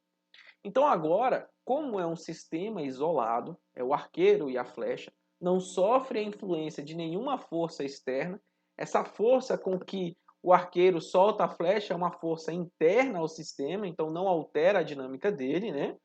Então agora, como é um sistema isolado, é o arqueiro e a flecha, não sofre a influência de nenhuma força externa. Essa força com que o arqueiro solta a flecha é uma força interna ao sistema, então não altera a dinâmica dele, né?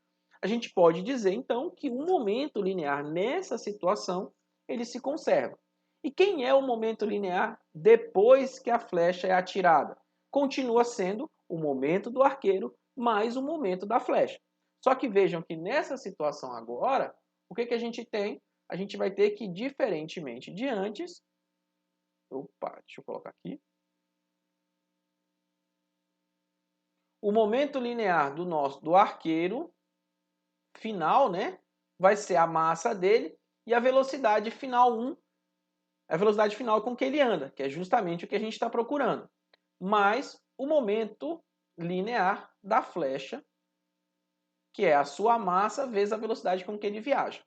A gente pode dizer então que o momento linear nessa situação ele se conserva. E quem é o momento linear depois que a flecha é atirada? Continua sendo o momento do arqueiro mais o momento da flecha. Só que vejam que nessa situação agora, o que a gente tem? A gente vai ter que, diferentemente de antes... Opa, deixa eu colocar aqui. O momento linear do arqueiro final, né, vai ser a massa dele e a velocidade final 1, a velocidade final com que ele anda, que é justamente o que a gente está procurando. Mais o momento linear da flecha, que é a sua massa vezes a velocidade com que ele viaja.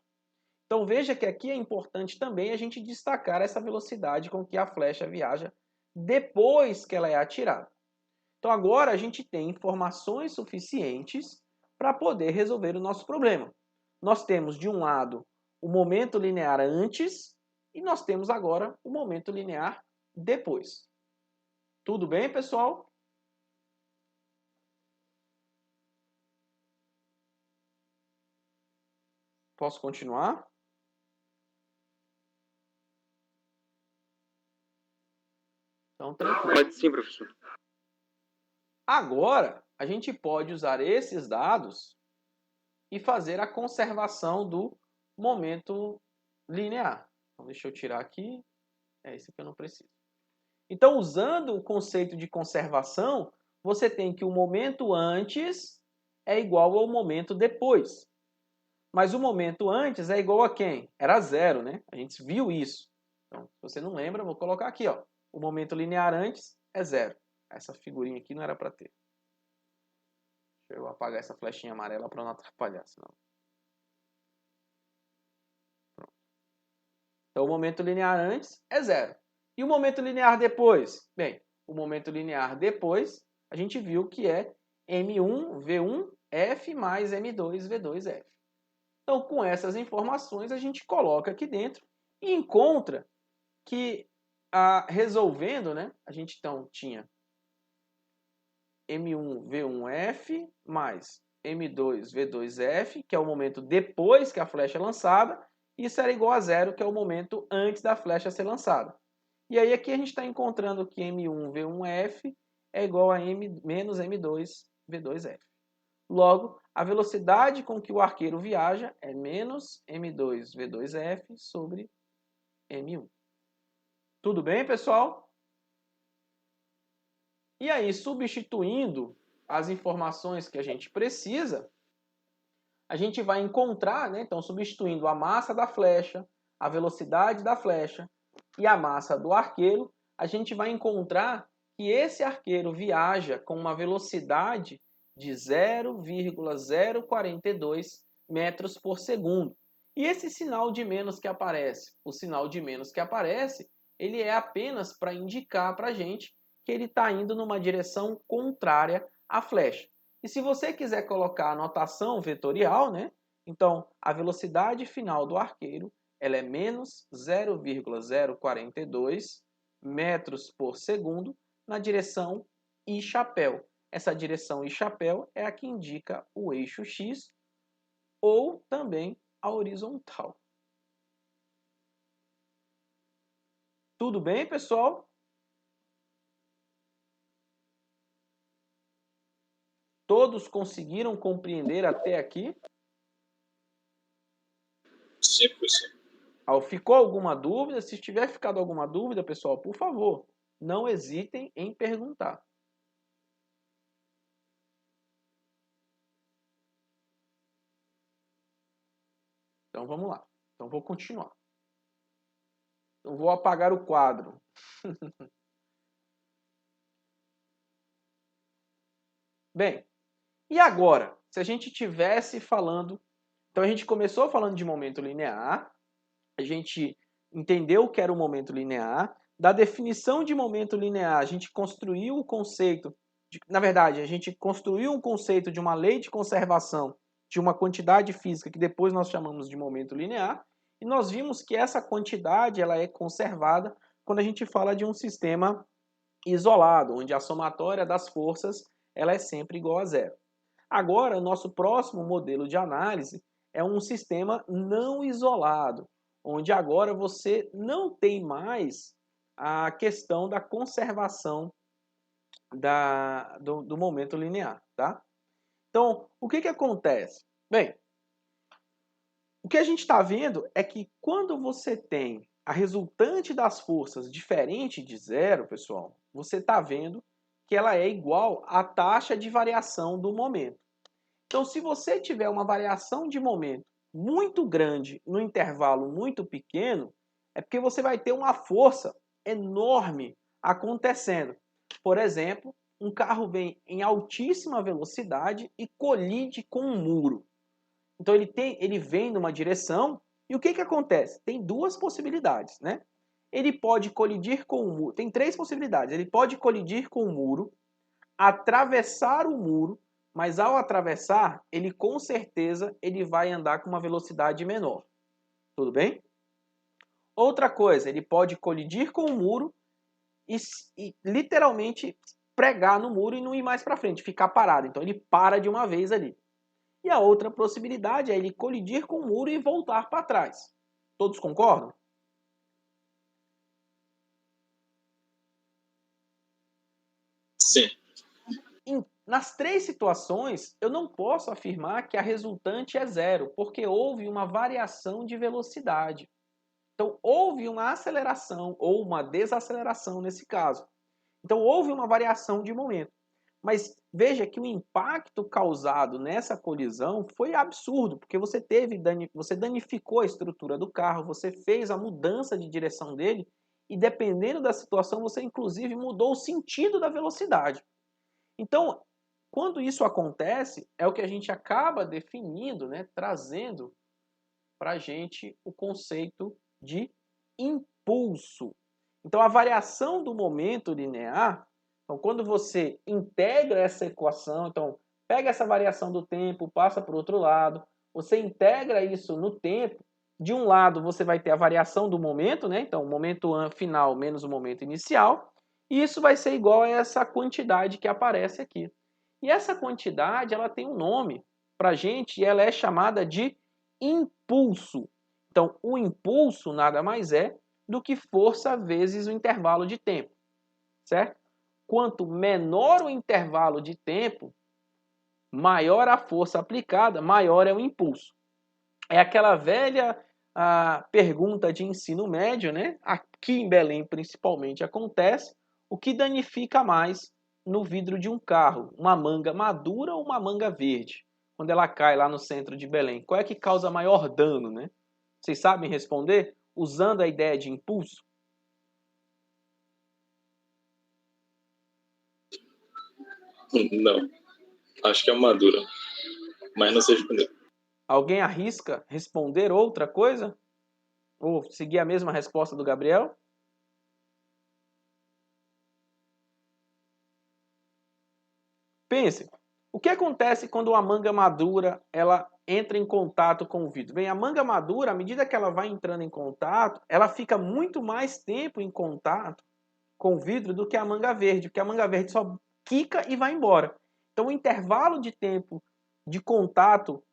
Então veja que aqui é importante também a gente destacar essa velocidade com que a flecha viaja depois que ela é atirada. Então agora a gente tem informações suficientes para poder resolver o nosso problema. Nós temos de um lado o momento linear antes e nós temos agora o momento linear depois. Tudo bem, pessoal? Posso continuar? Então, tranquilo. Pode sim, professor. Agora, a gente pode usar esses dados e fazer a conservação do momento linear. Então, deixa eu tirar aqui. É esse que eu não preciso. Então, usando o conceito de conservação, você tem que o momento antes é igual ao momento depois. Mas o momento antes é igual a quem? Era zero, né? A gente viu isso. Então, se você não lembra, eu vou colocar aqui, ó. O momento linear antes é zero. Essa figurinha aqui não era para ter. Deixa eu apagar essa flechinha amarela para não atrapalhar, senão. Pronto. Então, o momento linear antes é zero. E o momento linear depois? Bem, o momento linear depois, a gente viu que é M1V1F mais M2V2F. Então, com essas informações, a gente coloca aqui dentro e encontra que, resolvendo, né, a gente então tinha M1V1F mais M2V2F, que é o momento depois que a flecha é lançada, isso era igual a zero, que é o momento antes da flecha ser lançada. E aí aqui a gente está encontrando que M1V1F é igual a menos M2V2F. Logo, a velocidade com que o arqueiro viaja é menos M2V2F sobre M1. Tudo bem, pessoal? E aí, substituindo as informações que a gente precisa, a gente vai encontrar, né? Então, substituindo a massa da flecha, a velocidade da flecha e a massa do arqueiro, a gente vai encontrar que esse arqueiro viaja com uma velocidade de 0,042 metros por segundo. E esse sinal de menos que aparece, o sinal de menos que aparece, ele é apenas para indicar para a gente que ele está indo numa direção contrária à flecha. E se você quiser colocar a notação vetorial, né? Então, a velocidade final do arqueiro ela é menos 0,042 metros por segundo na direção I chapéu. Essa direção I chapéu é a que indica o eixo X ou também a horizontal. Tudo bem, pessoal? Todos conseguiram compreender até aqui? Sim, professor. Ficou alguma dúvida? Se tiver ficado alguma dúvida, pessoal, por favor, não hesitem em perguntar. Então vamos lá. Então vou continuar. Então vou apagar o quadro. Bem, e agora? Se a gente tivesse falando... Então a gente começou falando de momento linear, a gente entendeu o que era o momento linear. Da definição de momento linear, a gente construiu o conceito, na verdade, a gente construiu um conceito de uma lei de conservação de uma quantidade física que depois nós chamamos de momento linear, e nós vimos que essa quantidade ela é conservada quando a gente fala de um sistema isolado, onde a somatória das forças ela é sempre igual a zero. Agora, o nosso próximo modelo de análise é um sistema não isolado, onde agora você não tem mais a questão da conservação do momento linear, tá? Então, o que acontece? Bem, o que a gente está vendo é que quando você tem a resultante das forças diferente de zero, pessoal, você está vendo que ela é igual à taxa de variação do momento. Então, se você tiver uma variação de momento muito grande no intervalo muito pequeno, é porque você vai ter uma força enorme acontecendo. Por exemplo, um carro vem em altíssima velocidade e colide com um muro. Então ele vem numa direção e o que acontece? Tem duas possibilidades, né? Ele pode colidir com o muro. Tem três possibilidades. Ele pode colidir com o muro, atravessar o muro, mas ao atravessar, ele com certeza ele vai andar com uma velocidade menor. Tudo bem? Outra coisa, ele pode colidir com o muro e literalmente pregar no muro e não ir mais para frente, ficar parado. Então ele para de uma vez ali. E a outra possibilidade é ele colidir com o muro e voltar para trás. Todos concordam? Sim. Nas três situações, eu não posso afirmar que a resultante é zero, porque houve uma variação de velocidade. Então, houve uma aceleração ou uma desaceleração nesse caso. Então, houve uma variação de momento. Mas veja que o impacto causado nessa colisão foi absurdo, porque você danificou a estrutura do carro, você fez a mudança de direção dele e, dependendo da situação, você inclusive mudou o sentido da velocidade. Então, quando isso acontece, é o que a gente acaba definindo, né, trazendo para a gente o conceito de impulso. Então, a variação do momento linear, então, quando você integra essa equação, então, pega essa variação do tempo, passa para o outro lado, você integra isso no tempo, de um lado você vai ter a variação do momento, né? Então, o momento final menos o momento inicial, e isso vai ser igual a essa quantidade que aparece aqui. E essa quantidade, ela tem um nome para a gente, e ela é chamada de impulso. Então, o impulso nada mais é do que força vezes o intervalo de tempo, certo? Quanto menor o intervalo de tempo, maior a força aplicada, maior é o impulso. É aquela velha pergunta de ensino médio, né? Aqui em Belém principalmente acontece, o que danifica mais no vidro de um carro? Uma manga madura ou uma manga verde? Quando ela cai lá no centro de Belém, qual é que causa maior dano, né? Vocês sabem responder? Usando a ideia de impulso? Não. Acho que é madura. Mas não sei responder. Alguém arrisca responder outra coisa? Ou seguir a mesma resposta do Gabriel? Pense, o que acontece quando a manga madura ela entra em contato com o vidro? Bem, a manga madura, à medida que ela vai entrando em contato, ela fica muito mais tempo em contato com o vidro do que a manga verde, porque a manga verde só quica e vai embora. Então, o intervalo de tempo de contato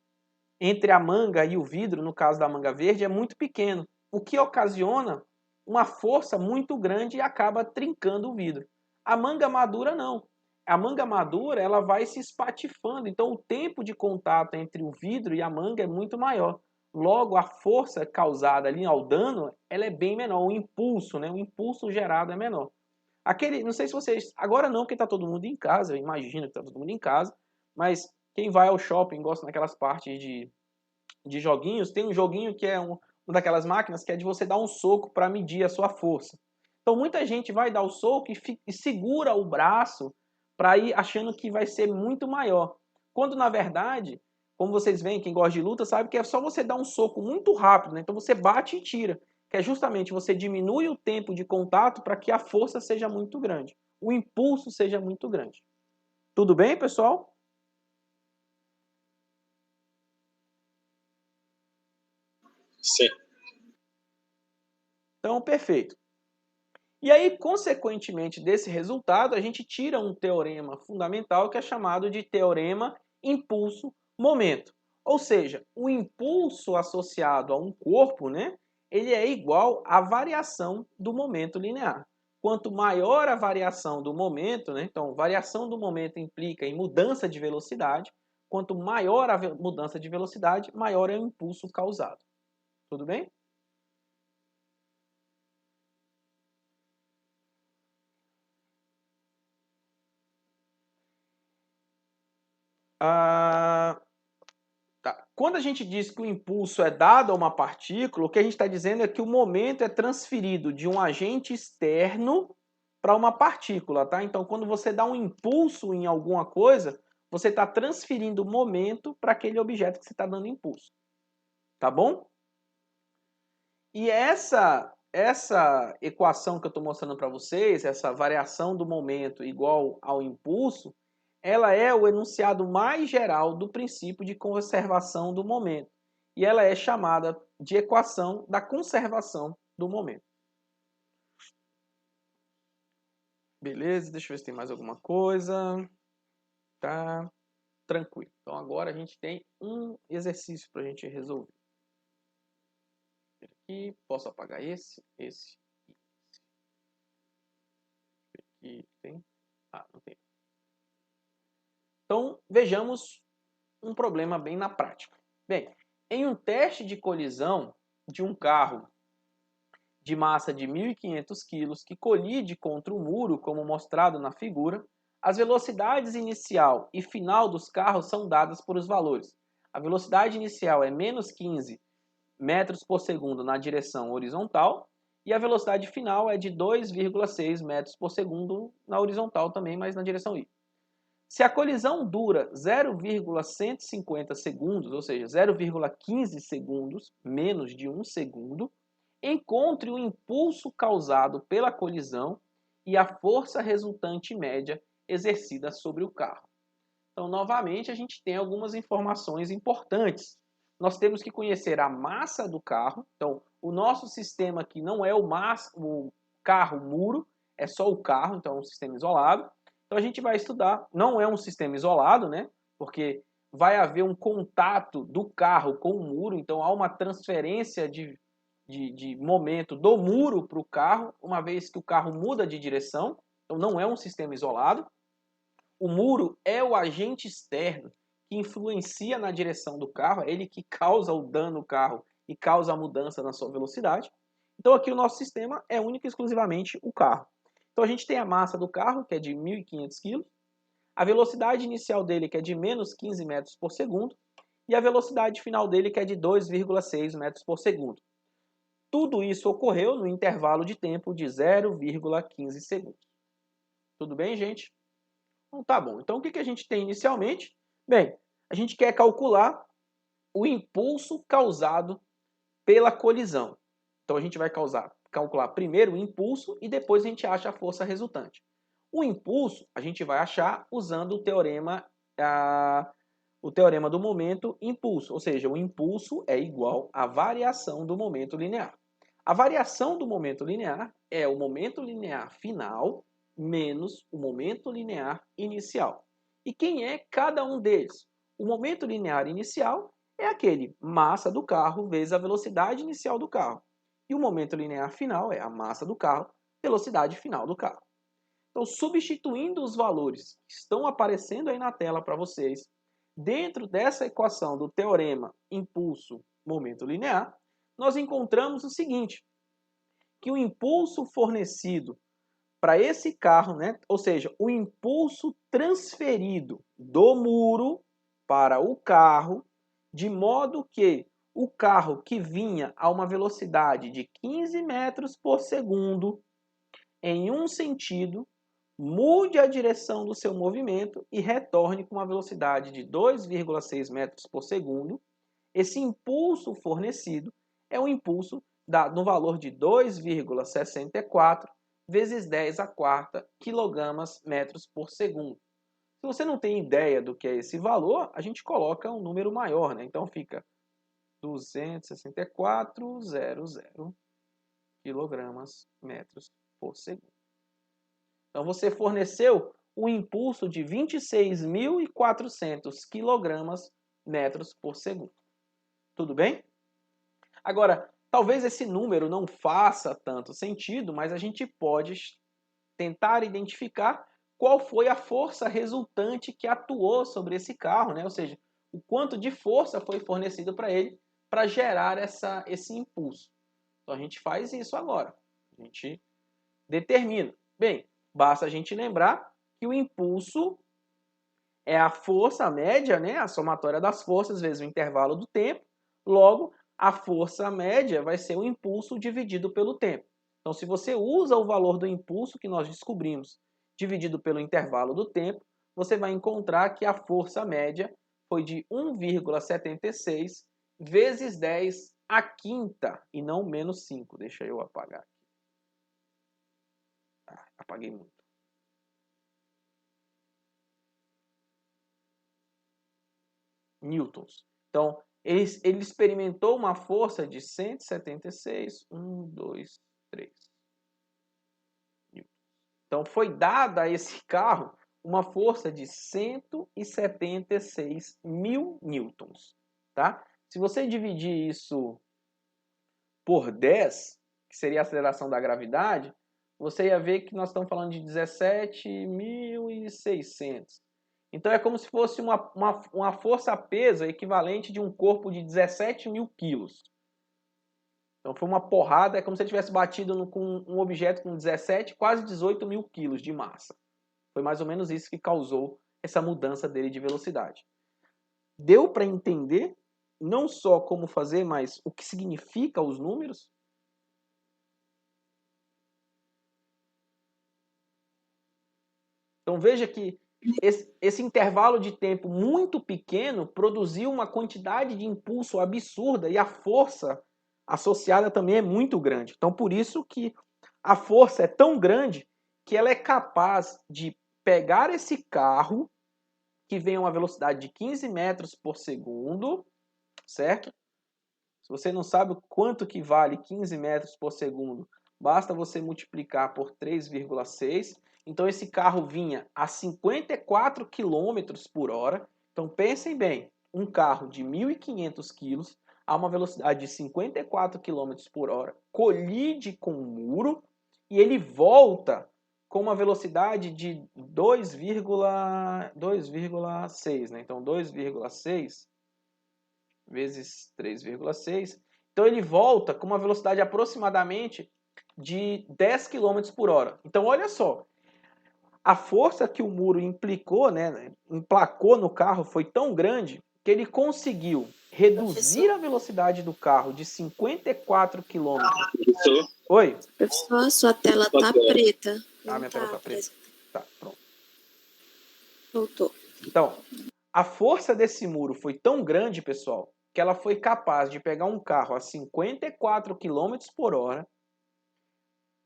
entre a manga e o vidro, no caso da manga verde, é muito pequeno, o que ocasiona uma força muito grande e acaba trincando o vidro. A manga madura não. A manga madura ela vai se espatifando, então o tempo de contato entre o vidro e a manga é muito maior. Logo, a força causada ali ao dano ela é bem menor, o impulso, né? O impulso gerado é menor. Não sei se vocês, agora não, porque está todo mundo em casa, eu imagino que está todo mundo em casa, mas quem vai ao shopping gosta daquelas partes de joguinhos, tem um joguinho que é uma daquelas máquinas que é de você dar um soco para medir a sua força. Então muita gente vai dar o soco e segura o braço para ir achando que vai ser muito maior. Quando na verdade, como vocês veem, quem gosta de luta sabe que é só você dar um soco muito rápido, né? Então você bate e tira. que é justamente você diminui o tempo de contato para que a força seja muito grande, o impulso seja muito grande. Tudo bem, pessoal? Sim. Então, perfeito. E aí, consequentemente desse resultado, a gente tira um teorema fundamental que é chamado de teorema impulso-momento. Ou seja, o impulso associado a um corpo, né, ele é igual à variação do momento linear. Quanto maior a variação do momento, né, então variação do momento implica em mudança de velocidade, quanto maior a mudança de velocidade, maior é o impulso causado. Tudo bem? Tá. Quando a gente diz que o impulso é dado a uma partícula, o que a gente está dizendo é que o momento é transferido de um agente externo para uma partícula, tá? Então, quando você dá um impulso em alguma coisa, você está transferindo o momento para aquele objeto que você está dando impulso. Tá bom? E essa equação que eu estou mostrando para vocês, essa variação do momento igual ao impulso, ela é o enunciado mais geral do princípio de conservação do momento. E ela é chamada de equação da conservação do momento. Beleza, deixa eu ver se tem mais alguma coisa. Tá tranquilo. Então agora a gente tem um exercício para a gente resolver. Aqui, posso apagar esse. Aqui tem. Ah, não tem. Então, vejamos um problema bem na prática. Bem, em um teste de colisão de um carro de massa de 1.500 kg que colide contra o muro, como mostrado na figura, as velocidades inicial e final dos carros são dadas por os valores. A velocidade inicial é menos 15 metros por segundo na direção horizontal e a velocidade final é de 2,6 metros por segundo na horizontal também, mas na direção Y. Se a colisão dura 0,150 segundos, ou seja, 0,15 segundos, menos de 1 segundo, encontre o impulso causado pela colisão e a força resultante média exercida sobre o carro. Então, novamente, a gente tem algumas informações importantes. Nós temos que conhecer a massa do carro. Então, o nosso sistema aqui não é o carro-muro, é só o carro, então é um sistema isolado. Então, a gente vai estudar, não é um sistema isolado, né? Porque vai haver um contato do carro com o muro, então há uma transferência de momento do muro para o carro, uma vez que o carro muda de direção, então não é um sistema isolado. O muro é o agente externo que influencia na direção do carro, é ele que causa o dano no carro e causa a mudança na sua velocidade. Então aqui o nosso sistema é único e exclusivamente o carro. Então a gente tem a massa do carro, que é de 1.500 kg, a velocidade inicial dele, que é de menos 15 metros por segundo, e a velocidade final dele, que é de 2,6 metros por segundo. Tudo isso ocorreu no intervalo de tempo de 0,15 segundos. Tudo bem, gente? Então tá bom. Então o que a gente tem inicialmente? Bem, a gente quer calcular o impulso causado pela colisão. Então a gente vai calcular primeiro o impulso e depois a gente acha a força resultante. O impulso a gente vai achar usando o teorema do momento impulso, ou seja, o impulso é igual à variação do momento linear. A variação do momento linear é o momento linear final menos o momento linear inicial. E quem é cada um deles? O momento linear inicial é aquele massa do carro vezes a velocidade inicial do carro. E o momento linear final é a massa do carro, velocidade final do carro. Então, substituindo os valores que estão aparecendo aí na tela para vocês, dentro dessa equação do teorema impulso-momento linear, nós encontramos o seguinte, que o impulso fornecido para esse carro, né, ou seja, o impulso transferido do muro para o carro, de modo que o carro que vinha a uma velocidade de 15 metros por segundo em um sentido, mude a direção do seu movimento e retorne com uma velocidade de 2,6 metros por segundo. Esse impulso fornecido é um impulso dá no valor de 2,64 vezes 10 à quarta quilogramas metros por segundo. Se você não tem ideia do que é esse valor, a gente coloca um número maior, né? Então fica 264,00 quilogramas metros por segundo. Então você forneceu um impulso de 26.400 quilogramas metros por segundo. Tudo bem? Agora, talvez esse número não faça tanto sentido, mas a gente pode tentar identificar qual foi a força resultante que atuou sobre esse carro, né? Ou seja, o quanto de força foi fornecido para ele para gerar esse impulso. Então a gente faz isso agora. A gente determina. Bem, basta a gente lembrar que o impulso é a força média, né? A somatória das forças vezes o intervalo do tempo. Logo, a força média vai ser o impulso dividido pelo tempo. Então, se você usa o valor do impulso que nós descobrimos dividido pelo intervalo do tempo, você vai encontrar que a força média foi de 1,76 vezes 10 à quinta e não menos 5. Deixa eu apagar aqui. Apaguei muito. Newtons. Então, ele experimentou uma força de 176, 1, 2, 3. Então, foi dada a esse carro uma força de 176 mil newtons. Tá? Se você dividir isso por 10, que seria a aceleração da gravidade, você ia ver que nós estamos falando de 17.600. Então é como se fosse uma força-peso equivalente de um corpo de 17.000 quilos. Então foi uma porrada, é como se ele tivesse batido com um objeto com 17, quase 18.000 quilos de massa. Foi mais ou menos isso que causou essa mudança dele de velocidade. Deu para entender não só como fazer, mas o que significa os números? Então veja que esse intervalo de tempo muito pequeno produziu uma quantidade de impulso absurda e a força associada também é muito grande. Então por isso que a força é tão grande que ela é capaz de pegar esse carro que vem a uma velocidade de 15 metros por segundo, certo? Se você não sabe o quanto que vale 15 metros por segundo, basta você multiplicar por 3,6. Então esse carro vinha a 54 km por hora. Então pensem bem, um carro de 1.500 quilos a uma velocidade de 54 km por hora colide com o muro e ele volta com uma velocidade de 2,6, né? Então 2,6 vezes 3,6. Então ele volta com uma velocidade aproximadamente de 10 km por hora. Então olha só, a força que o muro emplacou no carro foi tão grande que ele conseguiu reduzir a velocidade do carro de 54 km. Professor? Oi? Professor, sua tela tá preta. Ah, minha tela tá preta. Tá, pronto. Voltou. Então, a força desse muro foi tão grande, pessoal, que ela foi capaz de pegar um carro a 54 km por hora,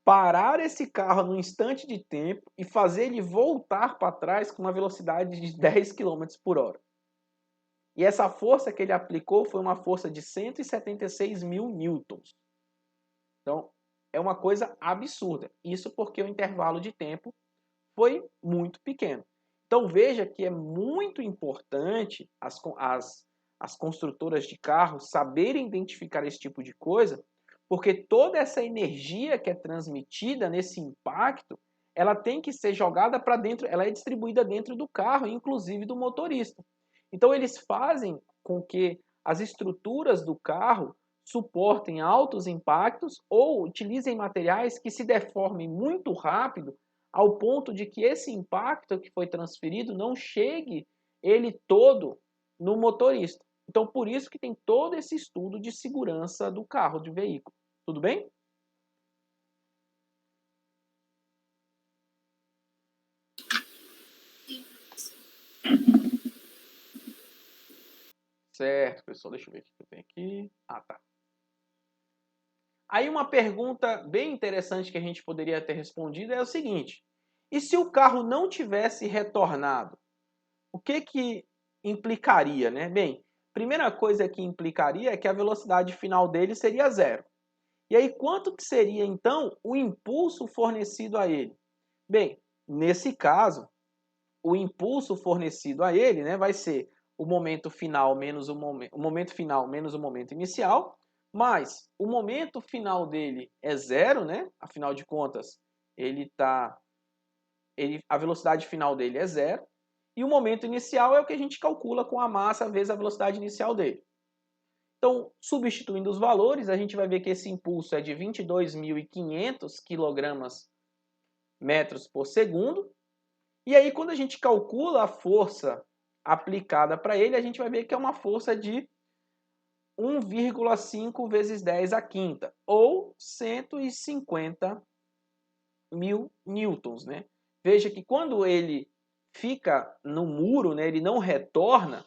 parar esse carro num instante de tempo e fazer ele voltar para trás com uma velocidade de 10 km por hora. E essa força que ele aplicou foi uma força de 176 mil newtons. Então, é uma coisa absurda. Isso porque o intervalo de tempo foi muito pequeno. Então veja que é muito importante as construtoras de carros saberem identificar esse tipo de coisa, porque toda essa energia que é transmitida nesse impacto, ela tem que ser jogada para dentro, ela é distribuída dentro do carro, inclusive do motorista. Então eles fazem com que as estruturas do carro suportem altos impactos ou utilizem materiais que se deformem muito rápido ao ponto de que esse impacto que foi transferido não chegue ele todo no motorista. Então, por isso que tem todo esse estudo de segurança do carro, de veículo. Tudo bem? Certo, pessoal. Deixa eu ver o que eu tenho aqui. Ah, tá. Aí uma pergunta bem interessante que a gente poderia ter respondido é o seguinte: e se o carro não tivesse retornado? O que implicaria, né? Bem, primeira coisa que implicaria é que a velocidade final dele seria zero. E aí, quanto que seria, então, o impulso fornecido a ele? Bem, nesse caso, o impulso fornecido a ele, né, vai ser o momento final menos o momento inicial, mas o momento final dele é zero, né? Afinal de contas, a velocidade final dele é zero, e o momento inicial é o que a gente calcula com a massa vezes a velocidade inicial dele. Então, substituindo os valores, a gente vai ver que esse impulso é de 22.500 km/metros por segundo. E aí, quando a gente calcula a força aplicada para ele, a gente vai ver que é uma força de 1,5 vezes 10 à quinta, ou 150 mil newtons, né? Veja que quando ele fica no muro, né, ele não retorna,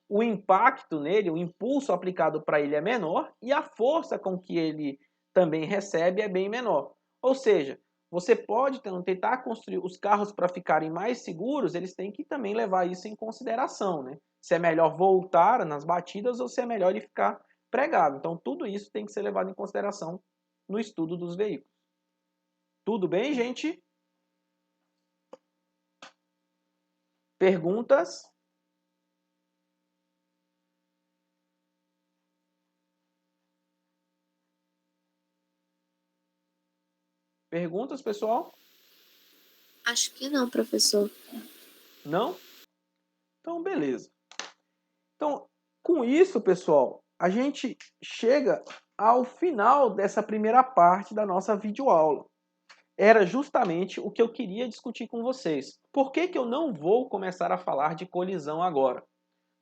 o impacto nele, o impulso aplicado para ele é menor e a força com que ele também recebe é bem menor. Ou seja, você pode tentar construir os carros para ficarem mais seguros, eles têm que também levar isso em consideração, né? Se é melhor voltar nas batidas ou se é melhor ele ficar pregado. Então, tudo isso tem que ser levado em consideração no estudo dos veículos. Tudo bem, gente? Perguntas? Perguntas, pessoal? Acho que não, professor. Não? Então, beleza. Então, com isso, pessoal, a gente chega ao final dessa primeira parte da nossa videoaula. Era justamente o que eu queria discutir com vocês. Por que eu não vou começar a falar de colisão agora?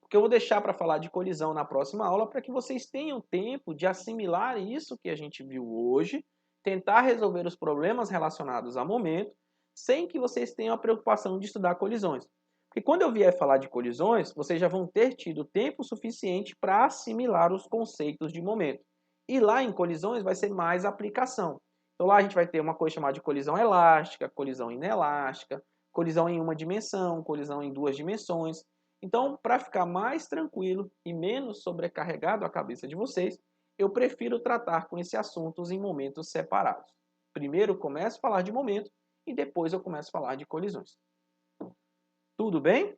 Porque eu vou deixar para falar de colisão na próxima aula para que vocês tenham tempo de assimilar isso que a gente viu hoje, tentar resolver os problemas relacionados ao momento, sem que vocês tenham a preocupação de estudar colisões. Porque quando eu vier falar de colisões, vocês já vão ter tido tempo suficiente para assimilar os conceitos de momento. E lá em colisões vai ser mais aplicação. Então lá a gente vai ter uma coisa chamada de colisão elástica, colisão inelástica, colisão em uma dimensão, colisão em duas dimensões. Então, para ficar mais tranquilo e menos sobrecarregado a cabeça de vocês, eu prefiro tratar com esses assuntos em momentos separados. Primeiro eu começo a falar de momento e depois eu começo a falar de colisões. Tudo bem?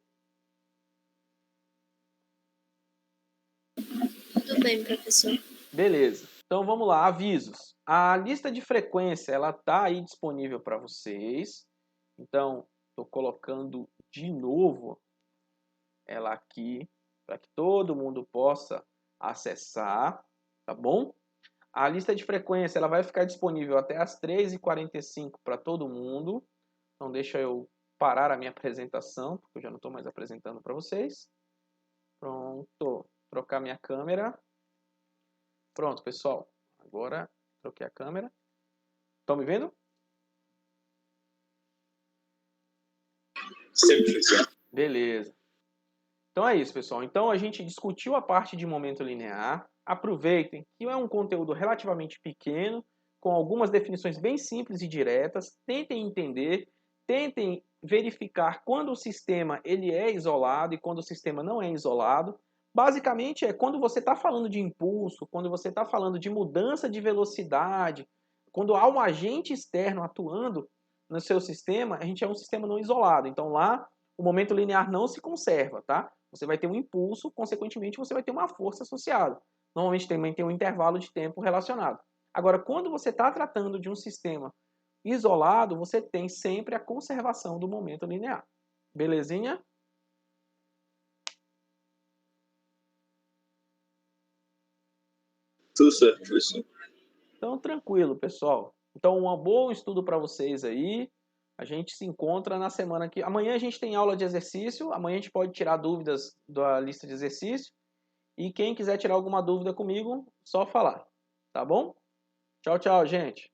Tudo bem, professor. Beleza. Então vamos lá, avisos. A lista de frequência ela está aí disponível para vocês. Então, estou colocando de novo ela aqui para que todo mundo possa acessar, tá bom? A lista de frequência ela vai ficar disponível até as 3h45 para todo mundo. Então deixa eu parar a minha apresentação, porque eu já não estou mais apresentando para vocês. Pronto. Trocar minha câmera. Pronto, pessoal. Agora troquei a câmera. Estão me vendo? Sim, professor. Beleza. Então é isso, pessoal. Então a gente discutiu a parte de momento linear. Aproveitem que é um conteúdo relativamente pequeno, com algumas definições bem simples e diretas. Tentem entender, tentem verificar quando o sistema ele é isolado e quando o sistema não é isolado. Basicamente é quando você está falando de impulso, quando você está falando de mudança de velocidade, quando há um agente externo atuando no seu sistema, a gente é um sistema não isolado. Então lá o momento linear não se conserva, tá? Você vai ter um impulso, consequentemente você vai ter uma força associada. Normalmente também tem um intervalo de tempo relacionado. Agora, quando você está tratando de um sistema isolado, você tem sempre a conservação do momento linear. Belezinha? Tudo certo, professor. Então, tranquilo, pessoal. Então, um bom estudo para vocês aí. A gente se encontra na semana que... Amanhã a gente tem aula de exercício. Amanhã a gente pode tirar dúvidas da lista de exercício. E quem quiser tirar alguma dúvida comigo, só falar. Tá bom? Tchau, tchau, gente.